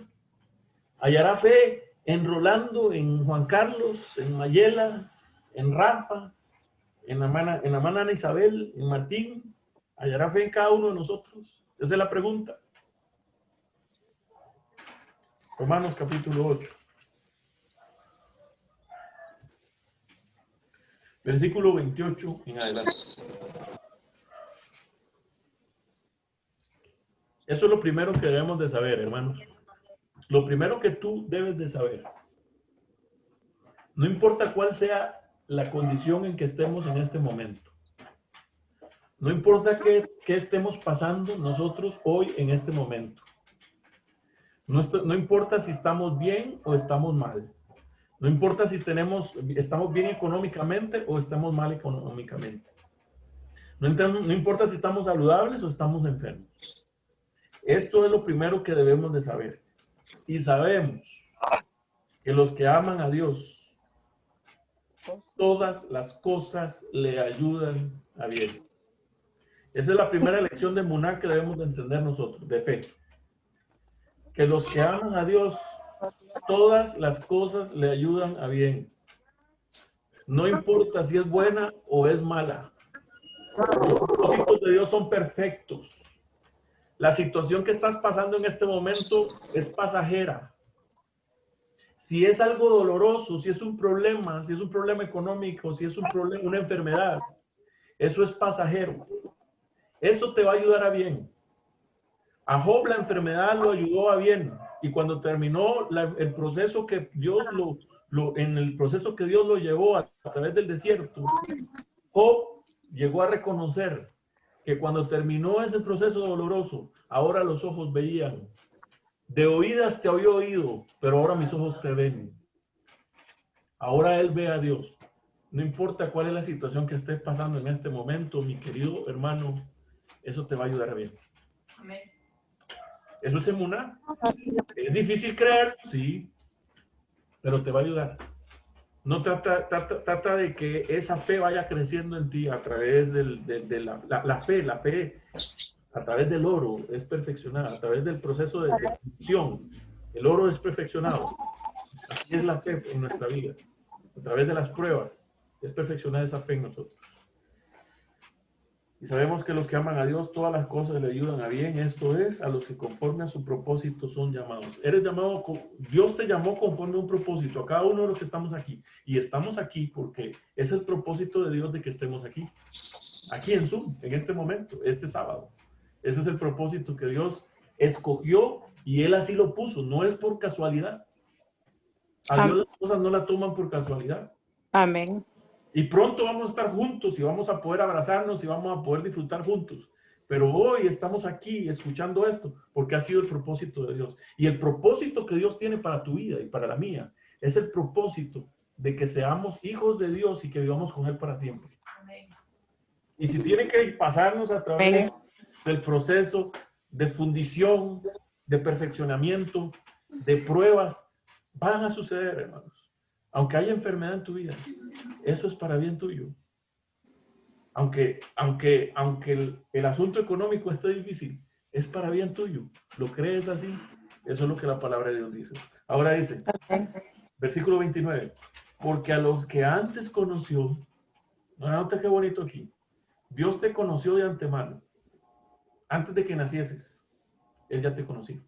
¿Hallará fe en Rolando, en Juan Carlos, en Mayela, en Rafa, en la hermana Ana Isabel, en Martín? ¿Hallará fe en cada uno de nosotros? Esa es la pregunta. Romanos capítulo 8. Versículo 28 en adelante. Eso es lo primero que debemos de saber, hermanos. Lo primero que tú debes de saber. No importa cuál sea la condición en que estemos en este momento. No importa qué estemos pasando nosotros hoy en este momento. No importa si estamos bien o estamos mal. No importa si estamos bien económicamente o estamos mal económicamente. No importa si estamos saludables o estamos enfermos. Esto es lo primero que debemos de saber. Y sabemos que los que aman a Dios, todas las cosas le ayudan a bien. Esa es la primera lección de Muná que debemos de entender nosotros, de fe. Que los que aman a Dios, todas las cosas le ayudan a bien. No importa si es buena o es mala. Los propósitos de Dios son perfectos. La situación que estás pasando en este momento es pasajera. Si es algo doloroso, si es un problema económico, si es un problema, una enfermedad, eso es pasajero. Eso te va a ayudar a bien. A Job la enfermedad lo ayudó a bien. Y cuando terminó el proceso que Dios en el proceso que Dios lo llevó a través del desierto, Job llegó a reconocer que cuando terminó ese proceso doloroso, ahora los ojos veían. De oídas te había oído, pero ahora mis ojos te ven. Ahora él ve a Dios. No importa cuál es la situación que estés pasando en este momento, mi querido hermano, eso te va a ayudar a bien. Amén. Eso es emuná. Es difícil creer, sí, pero te va a ayudar. No trata de que esa fe vaya creciendo en ti a través de la fe a través del oro es perfeccionada, a través del proceso de función. El oro es perfeccionado. Así es la fe en nuestra vida. A través de las pruebas es perfeccionada esa fe en nosotros. Y sabemos que los que aman a Dios, todas las cosas le ayudan a bien. Esto es, a los que conforme a su propósito son llamados. Eres llamado, Dios te llamó conforme a un propósito, a cada uno de los que estamos aquí. Y estamos aquí porque es el propósito de Dios de que estemos aquí. Aquí en Zoom, en este momento, este sábado. Ese es el propósito que Dios escogió y Él así lo puso. No es por casualidad. A Dios las cosas no las toman por casualidad. Amén. Y pronto vamos a estar juntos y vamos a poder abrazarnos y vamos a poder disfrutar juntos. Pero hoy estamos aquí escuchando esto porque ha sido el propósito de Dios. Y el propósito que Dios tiene para tu vida y para la mía es el propósito de que seamos hijos de Dios y que vivamos con Él para siempre. Amén. Y si tiene que pasarnos a través del proceso de fundición, de perfeccionamiento, de pruebas, van a suceder, hermanos. Aunque haya enfermedad en tu vida, eso es para bien tuyo. Aunque el asunto económico esté difícil, es para bien tuyo. ¿Lo crees así? Eso es lo que la palabra de Dios dice. Ahora dice, versículo 29, porque a los que antes conoció, nota qué bonito aquí, Dios te conoció de antemano, antes de que nacieses, Él ya te conocía.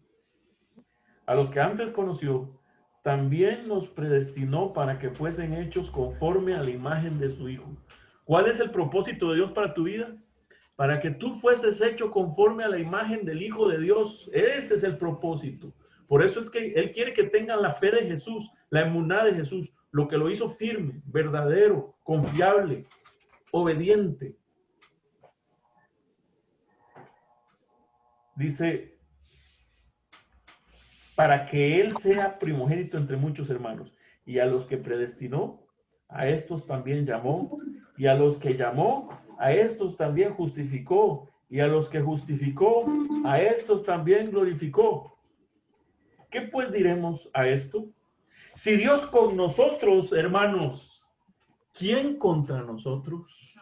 A los que antes conoció, también nos predestinó para que fuesen hechos conforme a la imagen de su Hijo. ¿Cuál es el propósito de Dios para tu vida? Para que tú fueses hecho conforme a la imagen del Hijo de Dios. Ese es el propósito. Por eso es que Él quiere que tengan la fe de Jesús, la emuná de Jesús, lo que lo hizo firme, verdadero, confiable, obediente. Dice, para que él sea primogénito entre muchos hermanos. Y a los que predestinó, a estos también llamó. Y a los que llamó, a estos también justificó. Y a los que justificó, a estos también glorificó. ¿Qué pues diremos a esto? Si Dios con nosotros, hermanos, ¿quién contra nosotros?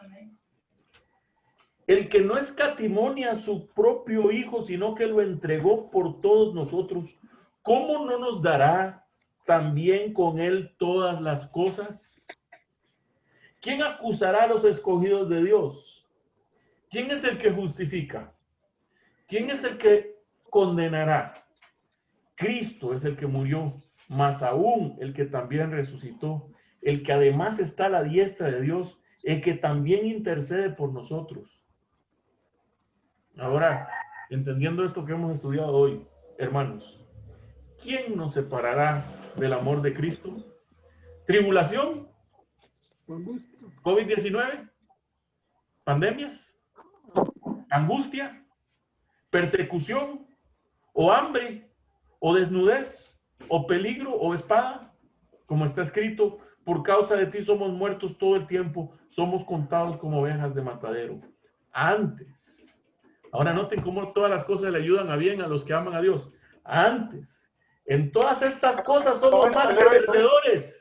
El que no escatimó ni a su propio Hijo, sino que lo entregó por todos nosotros, ¿cómo no nos dará también con él todas las cosas? ¿Quién acusará a los escogidos de Dios? ¿Quién es el que justifica? ¿Quién es el que condenará? Cristo es el que murió, más aún el que también resucitó, el que además está a la diestra de Dios, el que también intercede por nosotros. Ahora, entendiendo esto que hemos estudiado hoy, hermanos, ¿quién nos separará del amor de Cristo? ¿Tribulación? ¿COVID-19? ¿Pandemias? ¿Angustia? ¿Persecución? ¿O hambre? ¿O desnudez? ¿O peligro? ¿O espada? Como está escrito, por causa de ti somos muertos todo el tiempo, somos contados como ovejas de matadero. Antes. Ahora noten cómo todas las cosas le ayudan a bien a los que aman a Dios. Antes, en todas estas cosas somos más que vencedores.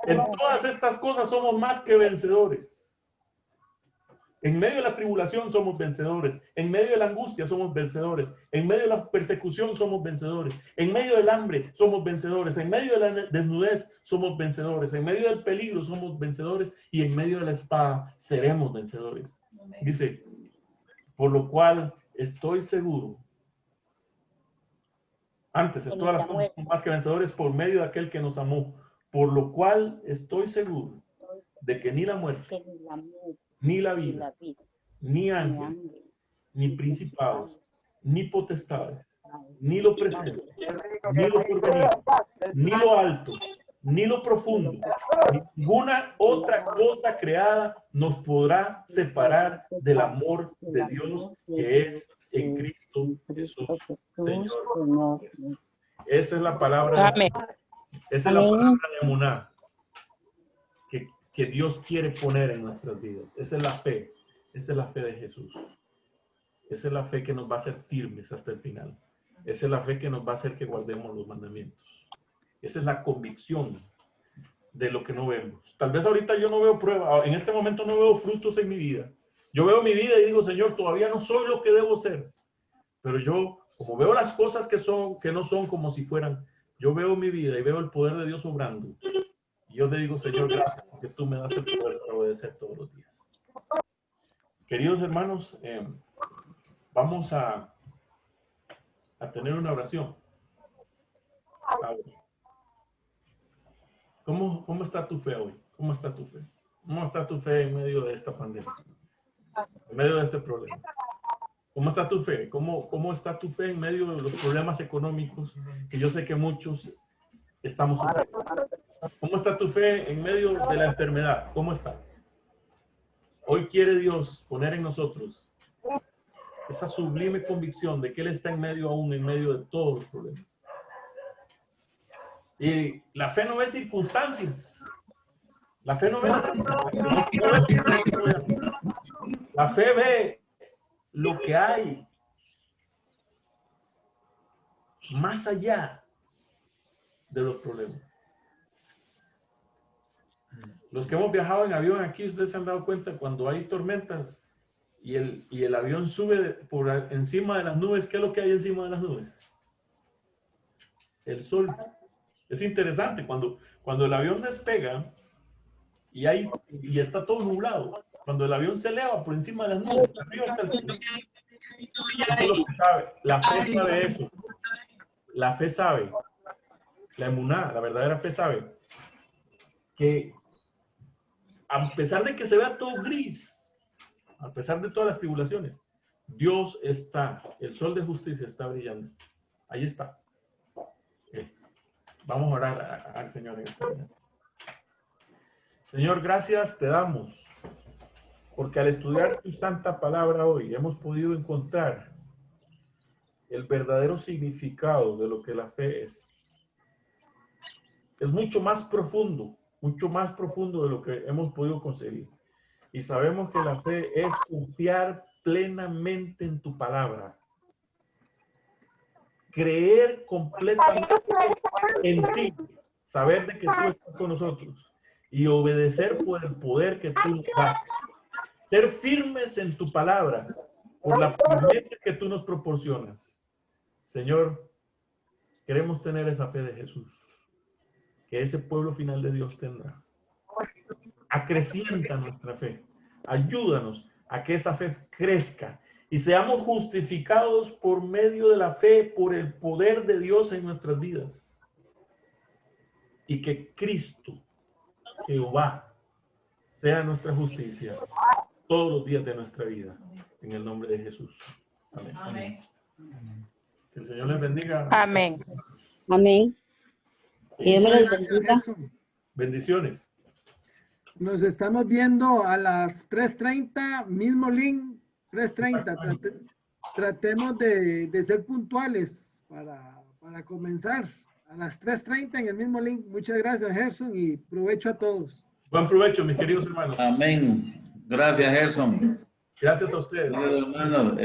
En todas estas cosas somos más que vencedores. En medio de la tribulación somos vencedores. En medio de la angustia somos vencedores. En medio de la persecución somos vencedores. En medio del hambre somos vencedores. En medio de la desnudez somos vencedores. En medio del peligro somos vencedores. Y en medio de la espada seremos vencedores. Dice, por lo cual estoy seguro. Antes, en todas las cosas somos más que vencedores por medio de aquel que nos amó. Por lo cual estoy seguro de que ni la muerte, ni la vida, ni ángeles, ni principados, ni potestades, ni lo presente, ni lo porvenir, ni lo alto, ni lo profundo, ninguna otra cosa creada nos podrá separar del amor de Dios que es en Cristo Jesús, Señor. Esa es la palabra. Amén. Esa es la palabra de Emuná que Dios quiere poner en nuestras vidas. Esa es la fe. Esa es la fe de Jesús. Esa es la fe que nos va a hacer firmes hasta el final. Esa es la fe que nos va a hacer que guardemos los mandamientos. Esa es la convicción de lo que no vemos. Tal vez ahorita yo no veo prueba. En este momento no veo frutos en mi vida. Yo veo mi vida y digo, Señor, todavía no soy lo que debo ser. Pero yo, como veo las cosas que no son como si fueran, yo veo mi vida y veo el poder de Dios obrando. Y yo le digo, Señor, gracias porque tú me das el poder para obedecer todos los días. Queridos hermanos, vamos a tener una oración. ¿Cómo está tu fe hoy? ¿Cómo está tu fe? ¿Cómo está tu fe en medio de esta pandemia? En medio de este problema. ¿Cómo está tu fe? ¿Cómo está tu fe en medio de los problemas económicos que yo sé que muchos estamos sufriendo? ¿Cómo está tu fe en medio de la enfermedad? ¿Cómo está? Hoy quiere Dios poner en nosotros esa sublime convicción de que Él está en medio de todos los problemas. Y la fe no ve circunstancias. La fe no ve circunstancias. La fe ve lo que hay más allá de los problemas. Los que hemos viajado en avión aquí, ustedes se han dado cuenta cuando hay tormentas y el avión sube por encima de las nubes. ¿Qué es lo que hay encima de las nubes? El sol. Es interesante, cuando el avión despega y está todo nublado, cuando el avión se eleva por encima de las nubes, arriba está el sol. Eso es lo que sabe. La fe sabe eso. La fe sabe, la emuná, la verdadera fe sabe que a pesar de que se vea todo gris, a pesar de todas las tribulaciones, Dios está, el sol de justicia está brillando. Ahí está. Vamos a orar al Señor en este momento. Señor, gracias te damos porque al estudiar tu santa palabra hoy hemos podido encontrar el verdadero significado de lo que la fe es. Es mucho más profundo de lo que hemos podido conseguir. Y sabemos que la fe es confiar plenamente en tu palabra. Creer completamente en ti. Saber de que tú estás con nosotros. Y obedecer por el poder que tú nos das. Ser firmes en tu palabra. Por la firmeza que tú nos proporcionas. Señor, queremos tener esa fe de Jesús. Que ese pueblo final de Dios tendrá. Acrecienta nuestra fe. Ayúdanos a que esa fe crezca y seamos justificados por medio de la fe, por el poder de Dios en nuestras vidas. Y que Cristo, Jehová, sea nuestra justicia todos los días de nuestra vida. En el nombre de Jesús. Amén. Amén. Que el Señor les bendiga. Amén. Amén. Que Dios me los Gracias, bendiga. Gerson. Bendiciones. Nos estamos viendo a las 3:30, mismo link, 3:30. Tratemos de ser puntuales para comenzar. A las 3:30 en el mismo link. Muchas gracias, Gerson, y provecho a todos. Buen provecho, mis queridos hermanos. Amén. Gracias, Gerson. Gracias a ustedes. Hermano,